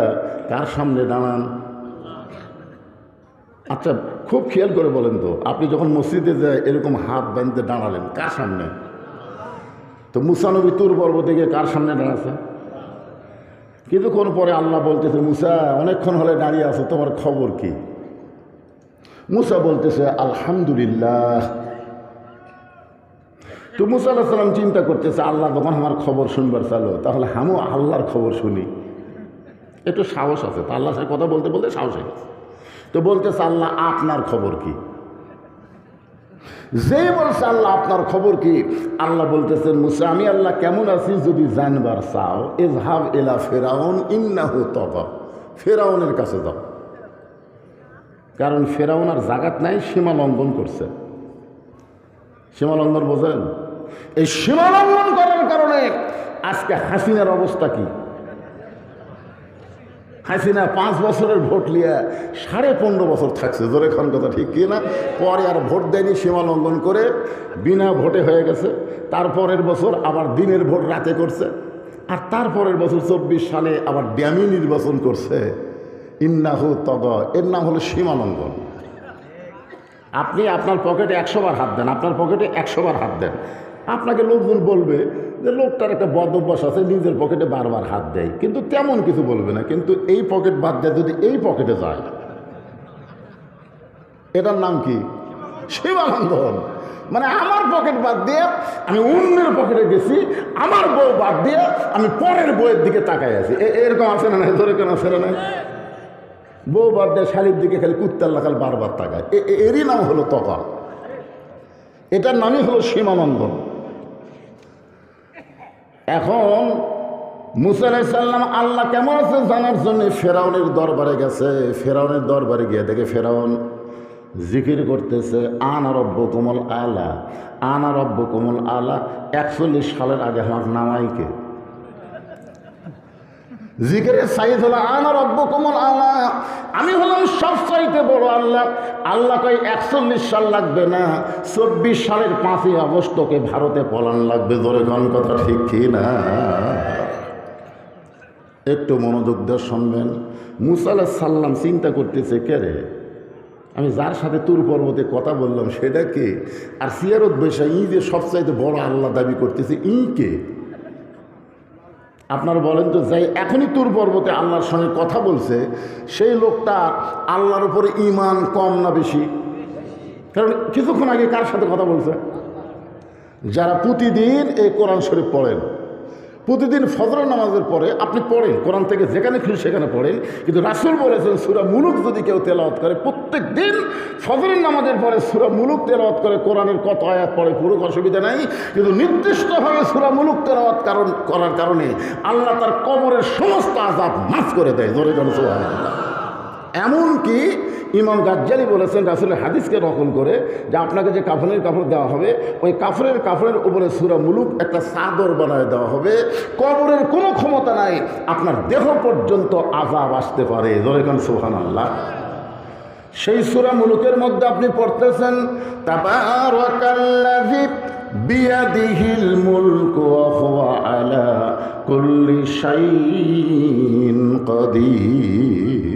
কার সামনে দাঁড়ান? আচ্ছা খুব খেয়াল করে বলেন তো, আপনি যখন মসজিদে যায় এরকম হাত বাঁধতে দাঁড়ালেন কার সামনে? তো মুসা নবী তুর পর্বতে গিয়ে কার সামনে দাঁড়াচ্ছে? কিছুক্ষণ পরে আল্লাহ বলতেছে মুসা অনেকক্ষণ হলে দাঁড়িয়ে আছো, তোমার খবর কি? মুসা বলতেছে আলহামদুলিল্লাহ। তো মুসা আলাইহিস সালাম চিন্তা করতেছে আল্লাহ যখন আমার খবর শুনবার চালো, তাহলে আমিও আল্লাহর খবর শুনি। একটু সাহস আছে তো, আল্লাহর সাথে কথা বলতে বলতে সাহস হয়ে গেছে। তো বলতেছে আল্লাহ আপনার খবর কি? যে বলছে আল্লাহ আপনার খবর কি, আল্লাহ বলতেছেন মুসা আমি আল্লাহ কেমন আছি যদি জানবার চাও ইযহাব ইলা ফিরাউন ইন্নাহু তাগা। ফিরাউনের কাছে যাও, কারণ ফিরাউন আর জাগাত নাই, সীমা লঙ্ঘন করছে। সীমা লঙ্ঘন বোঝেন? এই সীমা লঙ্ঘন করার কারণে আজকে হাসিনার অবস্থা কি? হাসিনা 5 বছরের ভোট নিয়ে 15.5 বছর থাকছে, জোরে খান কথা ঠিক কি না? পরে আর ভোট দেয়নি, সীমা লঙ্ঘন করে বিনা ভোটে হয়ে গেছে। তারপরের বছর আবার দিনের ভোট রাতে করছে, আর তারপরের বছর 24 সালে আবার ড্যামি নির্বাচন করছে। ইন্নাহু তগ, এর নাম হলো সীমা লঙ্ঘন। আপনি আপনার পকেটে 100 বার হাত দেন, আপনার পকেটে 100 বার হাত দেন, আপনাকে লোকজন বলবে যে লোকটার একটা বদ অভ্যাস আছে, নিজের পকেটে বারবার হাত দেয়, কিন্তু তেমন কিছু বলবে না। কিন্তু এই পকেট বাদ দেয় যদি এই পকেটে যায়, এটার নাম কি? সীমালঙ্ঘন। মানে আমার পকেট বাদ দিয়ে আমি অন্যের পকেটে গেছি, আমার বউ বাদ দিয়ে আমি পরের বউয়ের দিকে তাকাই আছি। এরকম আছে না? ধরে কেন আছে না? বউ বাদ দিয়ে শালির দিকে খালি কুত্তার লাগাল বারবার তাকায়, এরই নাম হলো তকা। এটার নামই হলো সীমালঙ্ঘন। এখন মুসা আলাইহিস সালাম আল্লাহ কেমন আছে জানার জন্য ফেরাউনের দরবারে গেছে। ফেরাউনের দরবারে গিয়ে দেখে ফেরাউন জিকির করতেছে আনা রব্বুকুমুল আলা, আনা রব্বুকুমুল আলা। 41 সালের আগে আমার নামাইকে জিকিরের সাইজ হলো আনা রব্বুকুমুল আলা, আমি হলাম সবচাইতে বড় আল্লাহ। আল্লাহ কই 41 সাল লাগবে না, 24 সালের 5ই আগস্ট তোকে ভারতে পলান লাগবে। জোরে কোন কথা ঠিক কি না? একটু মনোযোগ দিয়ে শুনবেন। মুসা আলাইহিস সালাম চিন্তা করতেছে, কে রে, আমি যার সাথে তুর পর্বতে কথা বললাম সেটা কে? আর সিয়ারত বৈশা ই যে সবচাইতে বড় আল্লাহ দাবি করতেছে, ই কে? আপনারা বলেন তো, যাই এখনই তুর পর্বতে আল্লাহর সঙ্গে কথা বলছে সেই লোকটা আল্লাহর উপরে ঈমান কম না বেশি? কারণ কিছুক্ষণ আগে কার সাথে কথা বলছে? যারা প্রতিদিন এই কোরআন শরীফ পড়েন, প্রতিদিন ফজর নামাজের পরে আপনি পড়েন, কোরআন থেকে যেখানে খুশি সেখানে পড়েন, কিন্তু রাসূল বলেছেন সূরা মুলুক যদি কেউ তেলাওয়াত করে, প্রত্যেক দিন ফজরের নামাজের পরে সূরা মুলুক তেলাওয়াত করে, কোরআনের কত আয়াত পড়ে পুরো অসুবিধা নাই, কিন্তু নির্দিষ্টভাবে সূরা মুলুক তেলাওয়াত করার কারণে আল্লাহ তার কবরের সমস্ত আযাব মাফ করে দেয়। জোরে বলেন সুবহানাল্লাহ। এমনকি ইমাম গাজ্জালি বলেছেন রাসূলের হাদিসকে নকল করে, যে আপনাকে যে কাফনের কাপড় দেওয়া হবে ওই কাপড়ের উপরে সূরা মুলুক একটা চাদর বানায় দেওয়া হবে, কবরের কোনো ক্ষমতা নাই, আপনার দেহ পর্যন্ত আযাব আসতে পারে। জোরে বলেন সুবহানাল্লাহ। সেই সূরা মুলুকের মধ্যে আপনি পড়তেছেন তাবারাকাল্লাযী বিয়াদিহিল মুলকু ওয়া হুয়া আলা কুল্লি শাইইন কাদির।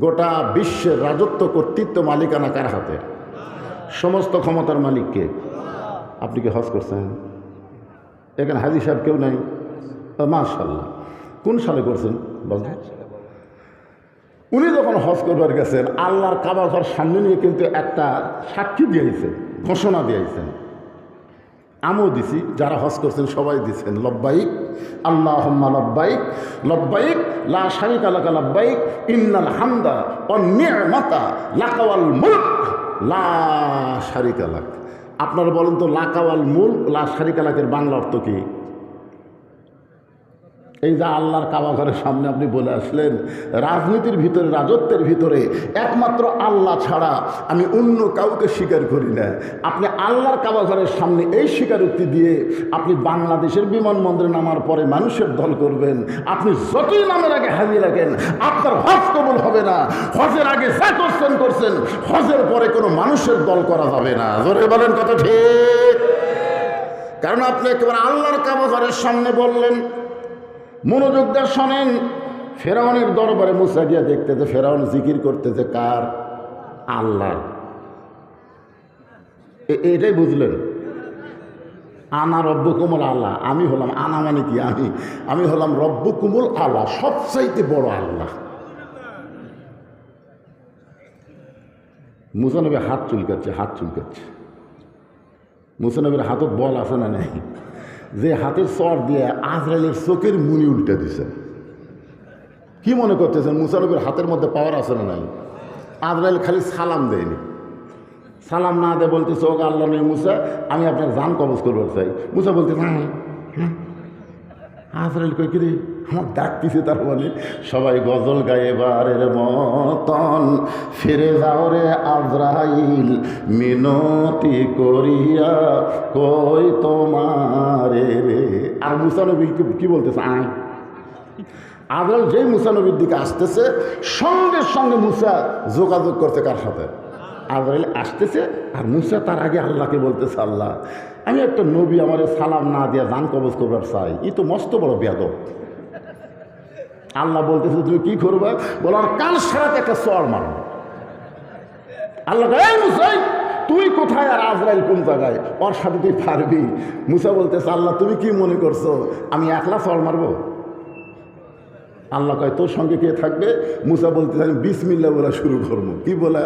গোটা বিশ্বের রাজত্ব কর্তৃত্ব মালিকানা কার হাতে? সমস্ত ক্ষমতার মালিককে। আপনি কি হজ করছেন? এখানে হাজী সাহেব কেউ নাই? মাশাআল্লাহ। কোন সালে করছেন বলেন? উনি যখন হজ করবার গেছেন আল্লাহর কাবা ঘর সামনে নিয়ে কিন্তু একটা সাক্ষী দিয়েছেন, ঘোষণা দিয়েছেন। আমিও দিছি, যারা হজ করছেন সবাই দিচ্ছেন, লব্বাইক আল্লাহুম্মা লব্বাইক লব্বাইক লা শারীকা লাকা লব্বাইক ইন্নাল হামদা ওয়ান নি'মাতা লাকা ওয়াল মুলক লা শারীকা লাক। আপনারা বলেন তো, লাকা ওয়াল মুলক লা শারীকা লাকের বাংলা অর্থ কি? এই যে আল্লাহর কাবা ঘরের সামনে আপনি বলে আসলেন, রাজনীতির ভিতরে, রাজত্বের ভিতরে একমাত্র আল্লাহ ছাড়া আমি অন্য কাউকে স্বীকার করি না। আপনি আল্লাহর কাবা ঘরের সামনে এই স্বীকারোক্তি দিয়ে আপনি বাংলাদেশের বিমানবন্দরে নামার পরে মানুষের দল করবেন, আপনি যতই নামের আগে হাজির রাখেন আপনার হজ কবুল হবে না। হজের আগে যা করছেন, হজের পরে কোনো মানুষের দল করা যাবে না। জোরে বলেন কথা ঠিক? কারণ আপনি একেবারে আল্লাহর কাবা ঘরের সামনে বললেন। মনোযোগ দিয়ে শোনেন। ফেরাউনের দরবারে মুসা গিয়া দেখতেছে ফেরাউন জিকির করতেছে কার? আল্লাহ। এটাই বুঝলেন? আনা রব্বুকুমুল আলা, আমি হলাম, আনা মানে কি? আমি হলাম রব্বুকুমুল আলা, সবচাইতে বড় আল্লাহ। মুসা নবী হাত চুলকাচ্ছে। মুসা নবীর হাতত বল আছে না নাই? যে হাতের চর দিয়ে আজরাইলের চোখের মুনি উল্টে দিছে। কি মনে করতেছেন মুসা নবীর হাতের মধ্যে পাওয়ার আছে না নাই? আজরাইল খালি সালাম দেয়নি, সালাম না দেয় বলতেছে ও আল্লাহ নবী মুসা, আমি আপনার জান কবজ করবার চাই। মুসা বলতে হ্যাঁ। আজরাইল কই কিরে আমার ডাকতেছে, তার মানে সবাই গজল গায়ে এবারের মতন ফিরে যাও রে আজরাইল মিনতি করিয়া কই তোমারে রে। আর মুসা নবী কি বলতেছে? আজরাইল যেই মুসা নবীর দিকে আসতেছে সঙ্গে সঙ্গে মুসা যোগাযোগ করছে কার সাথে? আজরাইল আসতেছে আর মুসা তার আগে আল্লাহকে বলতেছে, আল্লাহ আমি একটা নবী আমার সালাম না দিয়া জান কবজ করবার চাই, ই তো মস্ত বড় বেয়াদব। আল্লাহ বলতেছে তুমি কি করবে? বলার কান সারাতে একটা চড় মারো। আল্লাহ এই মুসা তুই কোথায় আর আজরাইল কোন জায়গায়, ওর সাথে তুই পারবি? মুসা বলতেছে আল্লাহ তুমি কি মনে করছো আমি একলা চড় মারবো? আল্লাহ কয় তোর সঙ্গে কে থাকবে? মুসা বলতেছে আমি বিসমিল্লাহ বলা শুরু করবো। কি বলে?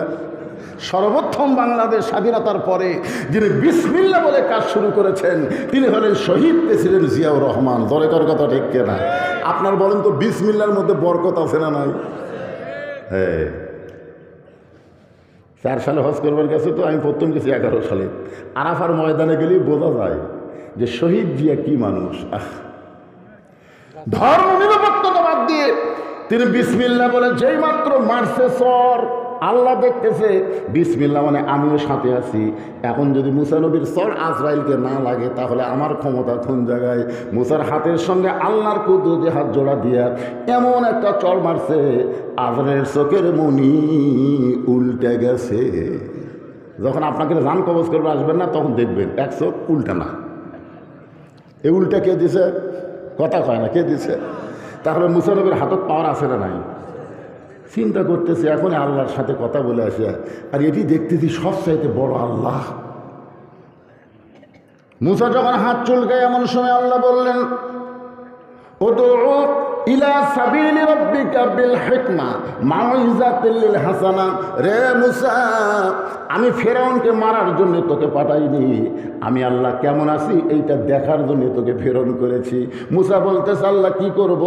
সর্বপ্রথম বাংলাদেশ স্বাধীনতার পরে যিনি বিসমিল্লাহ বলে কাজ শুরু করেছেন তিনি হলেন শহীদ প্রেসিডেন্ট জিয়াউর রহমান। জোরে কর কথা ঠিক কিনা? আপনার বলেন তো বিসমিল্লাহর মধ্যে বরকত আছে না নাই? হ্যাঁ, 4 সালে হজ করবার গেছে তো, আমি প্রথম গেছি 11 সালে। আরাফার ময়দানে গেলেই বোঝা যায় যে শহীদ জিয়া কি মানুষ। ধর্ম নিরপেক্ষতা বাদ দিয়ে তিনি বিসমিল্লাহ বলে যেই মাত্র মারছে সর, আল্লাহ দেখতেছে বিসমিল্লাহ মানে আমিও সাথে আছি। এখন যদি মুসা নবীর সর আজরাইলকে না লাগে তাহলে আমার ক্ষমতা কোন জায়গায়? মুসার হাতের সঙ্গে আল্লাহর কুদরতে হাত জোড়া দিয়া এমন একটা চড় মারছে আজরাইলের চোখের মনি উল্টে গেছে। যখন আপনাকে জান কবজ করবে আসবেন না তখন দেখবেন এক চোখ উল্টা না। এই উল্টা কে দিছে? কথা কয় না, কে দিছে? তাহলে মুসা নবীর হাতত পাওয়ার আছে না নাই? চিন্তা করতেছি এখন আল্লাহর সাথে কথা বলে আসি, আর এটি দেখতেছি সবচাইতে বড় আল্লাহ। মুসা যখন হাত চুলকায় এমন সময় আল্লাহ বললেন উদউ ইলা সাবিলি রাব্বিকা বিল হিকমা মাউইযাতিল হাসানা। রে মুসা, আমি ফেরাউনকে মারার জন্য তোকে পাঠাইনি, আমি আল্লাহ কেমন আছি এইটা দেখার জন্য তোকে প্রেরণ করেছি। মুসা বলতেছে আল্লাহ কি করব?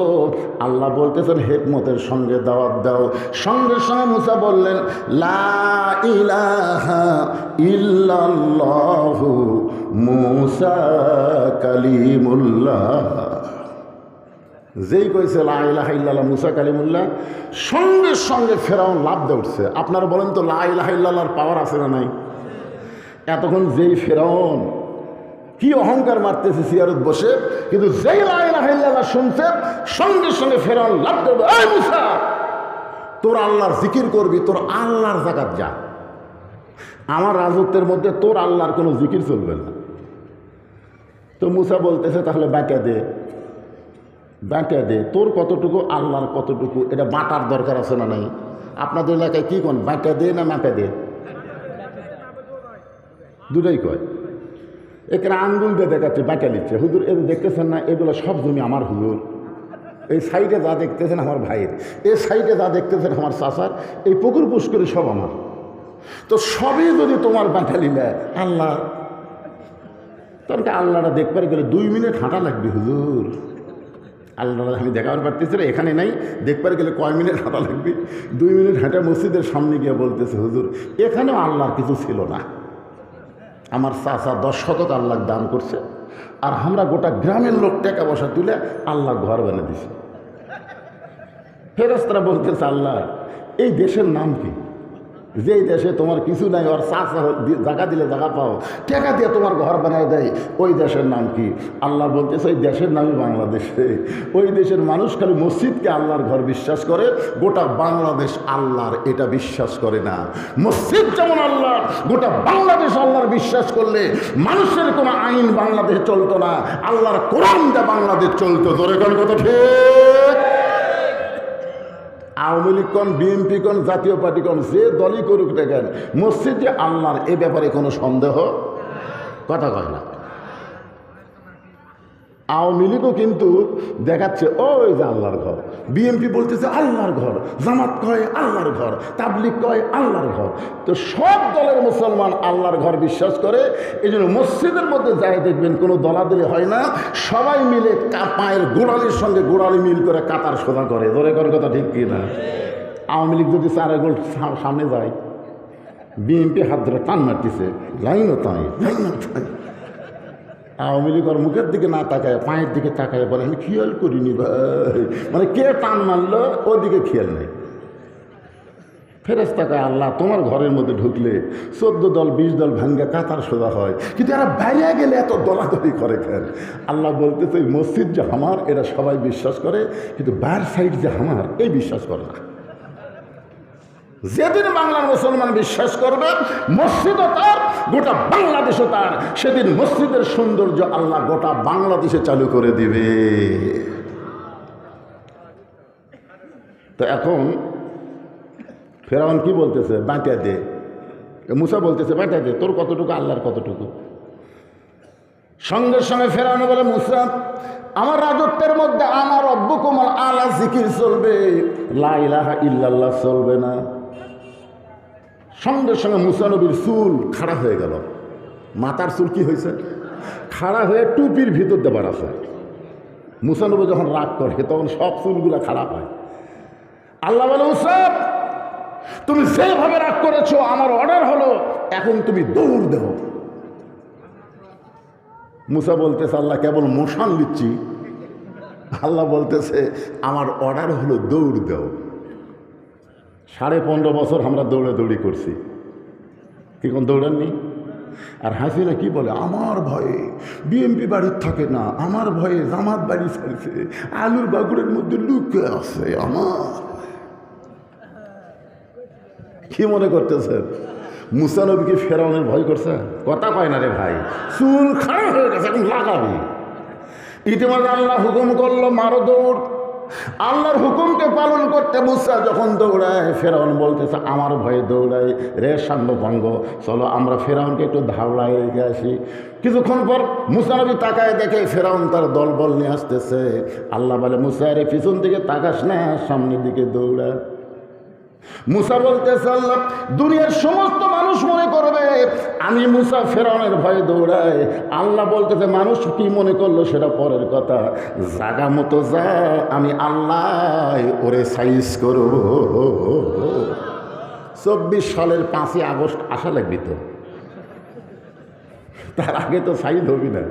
আল্লাহ বলতেছেন হিকমতের সঙ্গে দাওয়াত দাও। সঙ্গে সঙ্গে মুসা বললেন লা ইলাহা ইল্লাল্লাহু মুসা কালিমুল্লাহ। যেই কইছে লা ইলাহা ইল্লাল্লাহ মুসা কালিমুল্লাহ, সঙ্গে সঙ্গে ফেরাউন লাফ দিয়ে উঠছে। আপনারা বলেন তো লা ইলাহা ইল্লাল্লাহর পাওয়ার আছে না নাই? এতক্ষণ যেই ফেরাউন কি অহংকার মারতেছে সিয়ারত বসে, কিন্তু যেই লা ইলাহা ইল্লাল্লাহ শুনছে সঙ্গে সঙ্গে ফেরাউন লাফ দিয়ে এই মুসা তোর আল্লাহর জিকির করবি, তোর আল্লাহর জাকাত যা, আমার রাজত্বের মধ্যে তোর আল্লাহর কোনো জিকির চলবে না। তো মুসা বলতেছে তাহলে বাঁটা দে, বাঁটা দে, তোর কতটুকু আল্লাহর কতটুকু এটা বাঁটার দরকার আছে না নাই? আপনাদের এলাকায় কি কোন বাঁটা দে না মাপা দে? দুটাই কয়। এখানে আঙ্গুল দিয়ে দেখাচ্ছে বাঁটা নিচ্ছে। হুজুর এ দেখতেছেন না এগুলো সব জমি আমার হুজুর, এই সাইডে যা দেখতেছেন আমার ভাইয়ের, এই সাইডে যা দেখতেছেন আমার চাচার, এই পুকুর পুষ্করি সব আমার। তো সবই যদি তোমার বাঁটা নিলে আল্লাহ, তখন আল্লাহটা দেখবার গেলে 2 মিনিট হাঁটা লাগবে হুজুর। আল্লাহ আমি দেখাবার পারতেছি না, এখানে নাই, দেখবার গেলে কয় মিনিট হাঁটা লাগবে? 2 মিনিট হাঁটা মসজিদের সামনে গিয়ে বলতেছে হুজুর এখানেও আল্লাহর কিছু ছিল না, আমার চাচা 10 শতক আল্লাহ দান করছে, আর আমরা গোটা গ্রামের লোক টাকা পয়সা তুলে আল্লাহ ঘর বানিয়ে দিছে। ফেরেশতারা বলতেছে আল্লাহ এই দেশের নাম কি? যেই দেশে তোমার কিছু নাই, ওর চাচা জায়গা দিলে জায়গা পাও, টাকা দিয়ে তোমার ঘর বানিয়ে দেয়, ওই দেশের নাম কি? আল্লাহ বলতেছে ওই দেশের নামই বাংলাদেশে। ওই দেশের মানুষ খালি মসজিদকে আল্লাহর ঘর বিশ্বাস করে, গোটা বাংলাদেশ আল্লাহর এটা বিশ্বাস করে না। মসজিদ যেমন আল্লাহর, গোটা বাংলাদেশ আল্লাহর বিশ্বাস করলে মানুষের কোনো আইন বাংলাদেশে চলতো না, আল্লাহর কোরআন দিয়ে বাংলাদেশ চলতো। ধরে কোন কথা ঠিক? আওয়ামী লীগ কোন, বিএনপি কোন, জাতীয় পার্টি কোন, যে দলই করুক দেখেন মসজিদ যে আল্লাহর এ ব্যাপারে কোনো সন্দেহ কথা কয় না। আওয়ামী লীগও কিন্তু দেখাচ্ছে ওই যে আল্লাহর ঘর, বিএনপি বলতেছে আল্লাহর ঘর, জামাত কয় আল্লাহর ঘর, তাবলিগ কয় আল্লাহর ঘর। তো সব দলের মুসলমান আল্লাহর ঘর বিশ্বাস করে, এই জন্য মসজিদের মধ্যে যাই দেখবেন কোনো দলাদলি হয় না, সবাই মিলে পায়ের গোড়ালির সঙ্গে গোড়ালি মিল করে কাতার সোজা করে। ধরে করার কথা ঠিক কি না? আওয়ামী লীগ যদি 4 গোল সামনে যায়, বিএনপি হাত ধরে টান মারতেছে, লাইনও তাই লাইনও তাই। আওয়ামী লীগ ওর মুখের দিকে না তাকায় পায়ের দিকে তাকায় বলে আমি খেয়াল করিনি ভাই, মানে কে টান মারলো ওদিকে খেয়াল নেই। ফেরেশতা কয় আল্লাহ তোমার ঘরের মধ্যে ঢুকলে 14 দল 20 দল ভাঙ্গা কাতার সোজা হয়, কিন্তু এরা বাইরে গেলে এত দলাদলি করে কেন? আল্লাহ বলতেছে এই মসজিদ যে আমার এরা সবাই বিশ্বাস করে, কিন্তু বাইর সাইড যে আমার এই বিশ্বাস করে না। যেদিন বাংলার মুসলমান বিশ্বাস করবে মসজিদও তার, গোটা বাংলাদেশও তার, সেদিন মসজিদের সৌন্দর্য আল্লাহ গোটা বাংলাদেশে চালু করে দিবে। তো এখন ফেরাউন কি বলতেছে? বাঁটা দে। মুসা বলতেছে বাঁটা দে, তোর কতটুকু আল্লাহর কতটুকু। সঙ্গে সঙ্গে ফেরাউন বলে মুসা আমার রাজত্বের মধ্যে আমার রব্বুকুম আলা জিকির চলবে, লা ইলাহা ইল্লাল্লাহ চলবে না। সঙ্গে সঙ্গে মুসা নবীর চুল খাড়া হয়ে গেল। মাথার চুল কি হয়েছে? খাড়া হয়ে টুপির ভিতর দেবার আছে। মুসা নবী যখন রাগ করে তখন সব চুলগুলা খাড়া হয়। আল্লাহ বলে মুসা তুমি যেভাবে রাগ করেছো আমার অর্ডার হলো এখন তুমি দৌড় দেও। মুসা বলতেছে আল্লাহ কেবল মোশান দিচ্ছি। আল্লাহ বলতেছে আমার অর্ডার হলো দৌড় দেও। 15.5 বছর আমরা দৌড়াদৌড়ি করছি, কি কোন দৌড়াননি? আর হাসিনা কি বলে আমার ভয়ে বিএনপি বাড়ির থাকে না, আমার ভয়ে জামাত বাড়ি ছাড়ছে, আলুর বাগুড়ের মধ্যে লুকে আছে আমার। কি মনে করতেছেন মুসা নবী কি ফেরাউনের ভয় করছে? কথা কয় না রে ভাই, চুল খারাপ হয়ে গেছে এখন লাগাবি। ইতিমধ্যে আল্লাহ হুকুম করলো মারো দৌড়। আল্লাহর হুকুমকে পালন করতে মুসা যখন দৌড়ায় ফেরাউন বলতেছে আমার ভয়ে দৌড়ায় রে সাঙ্গভঙ্গ, চলো আমরা ফেরাউনকে একটু ধাওড়ায় রেখে আসি। কিছুক্ষণ পর মুসা নবী তাকায় দেখে ফেরাউন তার দলবল নিয়ে আসতেছে। আল্লাহ বলে মুসা রে পিছন দিকে তাকাস না, সামনের দিকে দৌড়া। মুসা বলতেছে আল্লাহ দুনিয়ার সমস্ত মানুষ মনে করবে আমি মুসা ফেরাউনের ভয়ে দৌড়াই। আল্লাহ বলতেছে মানুষ কি মনে করলো সেটা পরের কথা, জাগা মতো যা, আমি আল্লাহ ওরে সাইজ করব। 24 সালের 5ই আগস্ট আসা লাগবি তো, তার আগে তো সাইজ হবি না।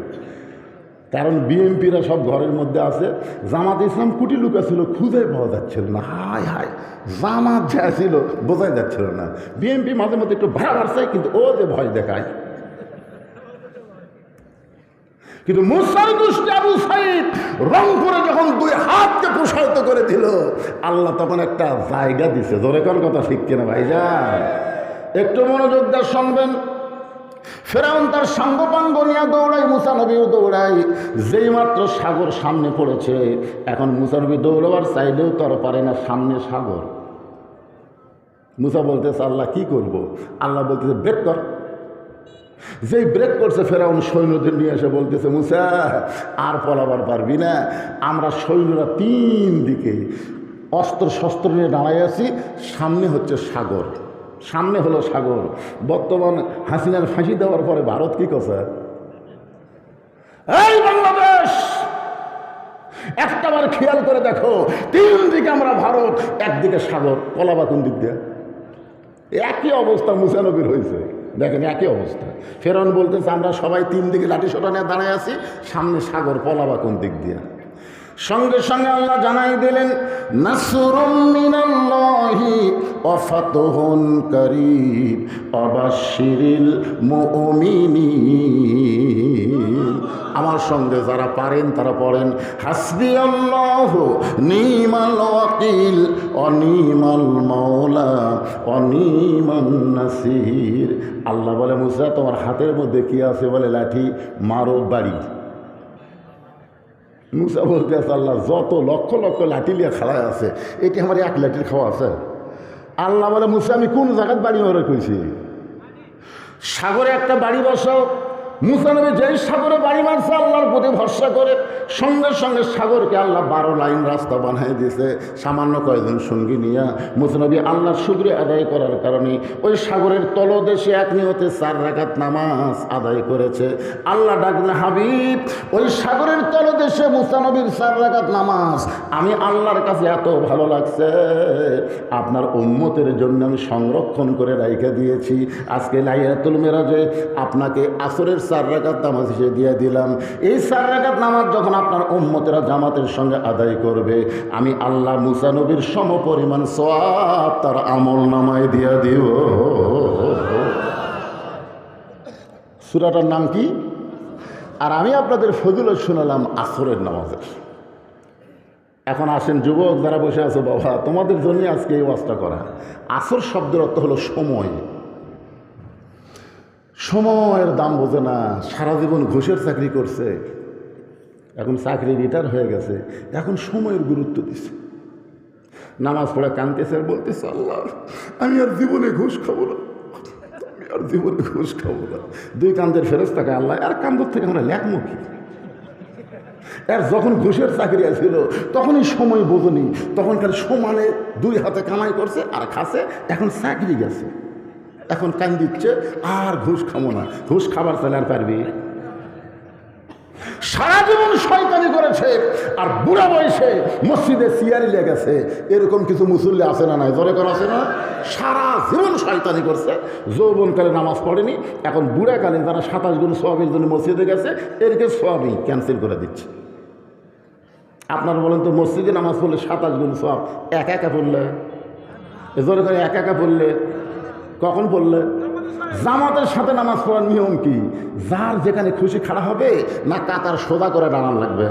কারণ বিএনপিরা সব ঘরের মধ্যে আছে, জামাত ইসলাম কুটি লুকা ছিল খুঁজে পাওয়া যাচ্ছিল না। হায় হায় জামাত যা ছিল বোঝাই যাচ্ছিল না। বিএনপি মাঝে মধ্যে একটু ভাড়া বাড়ছে, কিন্তু ও যে ভয় দেখায়। কিন্তু মুসার দুষ্টি আবু সাইদ রংপুরে যখন 2 হাতকে প্রসারিত করে দিল আল্লাহ তখন একটা জায়গা দিছে। জোরে কোন কথা ঠিক কিনা ভাইজান? একটু মনোযোগ দিয়ে শুনবেন। ফেরাউন তার সাঙ্গপাঙ্গ নিয়ে দৌড়াই, মুসা নবীও দৌড়াই। যেই মাত্র সাগর সামনে পড়েছে, এখন মুসা নবী দৌড়াবার চাইলেও তো আর পারে না, সামনে সাগর। মুসা বলতেছে আল্লাহ কি করব? আল্লাহ বলতেছে ব্রেক কর। যেই ব্রেক করছে ফেরাউন সৈন্যদের নিয়ে এসে বলতেছে মুসা আর পলাবার পারবি না, আমরা সৈন্যরা 3 দিকে অস্ত্র শস্ত্র নিয়ে দাঁড়াই আছি, সামনে হচ্ছে সাগর, সামনে হলো সাগর। বর্তমান হাসিনার ফাঁসি দেওয়ার পরে ভারত কি করছে? এই বাংলাদেশ একটাবার খেয়াল করে দেখো, 3 দিকে আমরা ভারত, একদিকে সাগর, পলাবা কোন দিক দিয়ে? একই অবস্থা মুসা নবীর হয়েছে, দেখেন একই অবস্থা। ফেরাউন বলতেছে আমরা সবাই 3 দিকে লাঠি সোটা নিয়ে দাঁড়ায় আছি, সামনে সাগর, পলাবা কোন দিক দিয়ে? সঙ্গে সঙ্গে আল্লাহ জানাই দিলেন নাসরুম মিনাল্লাহি ওয়া ফাতহুন কারীব ওয়াবাশশিরিল মুমিনিন। আমার সঙ্গে যারা পারেন তারা পড়েন হাসবিয়াল্লাহু নিমাল ওয়াকিল ওয়া নিমাল মাওলা ওয়া নিমান নাসির। আল্লাহ বলে মুসা তোমার হাতের মধ্যে কি আছে? বলে লাঠি, মারো বাড়ি। মুসা বলতে আছে আল্লাহ যত লক্ষ লক্ষ লাঠি লিয়ে খাড়ায় আছে, এটি আমার 1 লাঠির খাওয়া আছে? আল্লাহ বলে মুসা আমি কোন জায়গায় বাড়ি মারা কইছি? সাগরে একটা বাড়ি বসাও। মুসা নবী যেই সাগরে বাড়ি মারছে আল্লাহর প্রতি ভরসা করে, সঙ্গে সঙ্গে সাগরকে আল্লাহ 12 লাইন রাস্তা বানিয়ে দিয়েছে। সামান্য কয়েকজন সঙ্গী নিয়ে মুসা নবী আল্লাহর শুকরিয়া আদায় করার কারণে ওই সাগরের তলদেশে 1 নিয়তে 4 রাকাত নামাজ আদায় করেছে। আল্লাহ ডাকলেন হাবিব ওই সাগরের তলদেশে মুসা নবীর 4 রাকাত নামাজ আমি আল্লাহর কাছে এত ভালো লাগছে, আপনার উম্মতের জন্য আমি সংরক্ষণ করে রাইখা দিয়েছি। আজকে লাইলাতুল মেরাজে আপনাকে আসরের 4 রাকাত নামাজ সে দিয়ে দিলাম। এই 4 রাকাত নামাজ যখন আপনার উম্মতেরা জামাতের সঙ্গে আদায় করবে, আমি আল্লাহ মুসা নবীর সমপরিমাণ সওয়াব তার আমল নামায় দিয়ে দিব। সূরাটার নাম কি? আর আমি আপনাদের ফজিলত শোনালাম আসরের নামাজের। এখন আসেন যুবক যারা বসে আছো, বাবা তোমাদের জন্য আজকে এই ওয়াজটা করা। আসর শব্দের অর্থ হলো সময়। সময়ের দাম বোঝে না, সারা জীবন ঘুষের চাকরি করছে, এখন চাকরি রিটায়ার হয়ে গেছে, এখন সময়ের গুরুত্ব দিছে। নামাজ পড়ে কাঁদতেছে আর বলতেছে, আল্লাহ আমি আর জীবনে ঘুষ খাবো না, আমি আর জীবনে ঘুষ খাবো না। 2 কান্দের ফেরেশতাকে আল্লাহ আর কান্দর থেকে আমরা লেখমুখী। আর যখন ঘুষের চাকরি ছিল তখনই সময় বোঝনি, তখন খালি সমানে 2 হাতে কামাই করছে আর খাসে, এখন চাকরি গেছে, এখন কান দিচ্ছে আর ঘুষ খাবো না। ঘুষ খাবার চাইলে আর পারবি? সারা জীবন শয়তানি করেছে আর বুড়া বয়সে মসজিদে সিয়ারি লেগেছে, এরকম কিছু মুসল্লি আছে না? নাই জোরে করে আছে না? সারা জীবন শয়তানি করছে, যৌবনকালে নামাজ পড়েনি, এখন বুড়াকালে যারা 27 গুণ সওয়াবের জন্য মসজিদে গেছে, এরকে সওয়াবই ক্যান্সেল করে দিচ্ছে। আপনারা বলেন তো, মসজিদে নামাজ পড়লে 27 গুণ সওয়াব একা একা পড়লে, জোরে করে একা একা পড়লে কখন পড়লে? জামাতের সাথে নামাজ পড়ার নিয়ম কি? যার যেখানে খুশি খাড়া হবে না, কাতার সোজা করে দাঁড়ান লাগবে।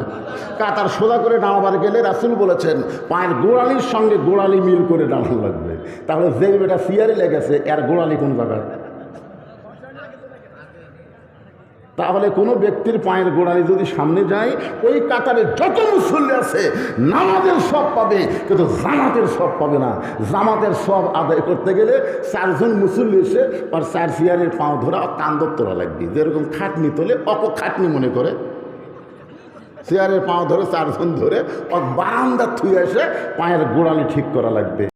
কাতার সোজা করে দাঁড়াবার গেলে রাসূল বলেছেন পায়ের গোড়ালির সঙ্গে গোড়ালি মিল করে দাঁড়ান লাগবে। তাহলে যে বেটা সিয়ারি লেগেছে এর গোড়ালি কোন জায়গায়? তাহলে কোনো ব্যক্তির পায়ের গোড়ালি যদি সামনে যায়, ওই কাতারে যত মুসল্লি আছে নামাজের সব পাবে, কিন্তু জামাতের সব পাবে না। জামাতের সব আদায় করতে গেলে 4 জন মুসল্লি এসে আর 4 সিয়ারের পাও ধরা কান্দর তোলা লাগবে। যেরকম খাটনি তোলে খাটনি মনে করে সিয়ারের পাও ধরে 4 জন ধরে বারান্দা থুয়ে এসে পায়ের গোড়ালি ঠিক করা লাগবে।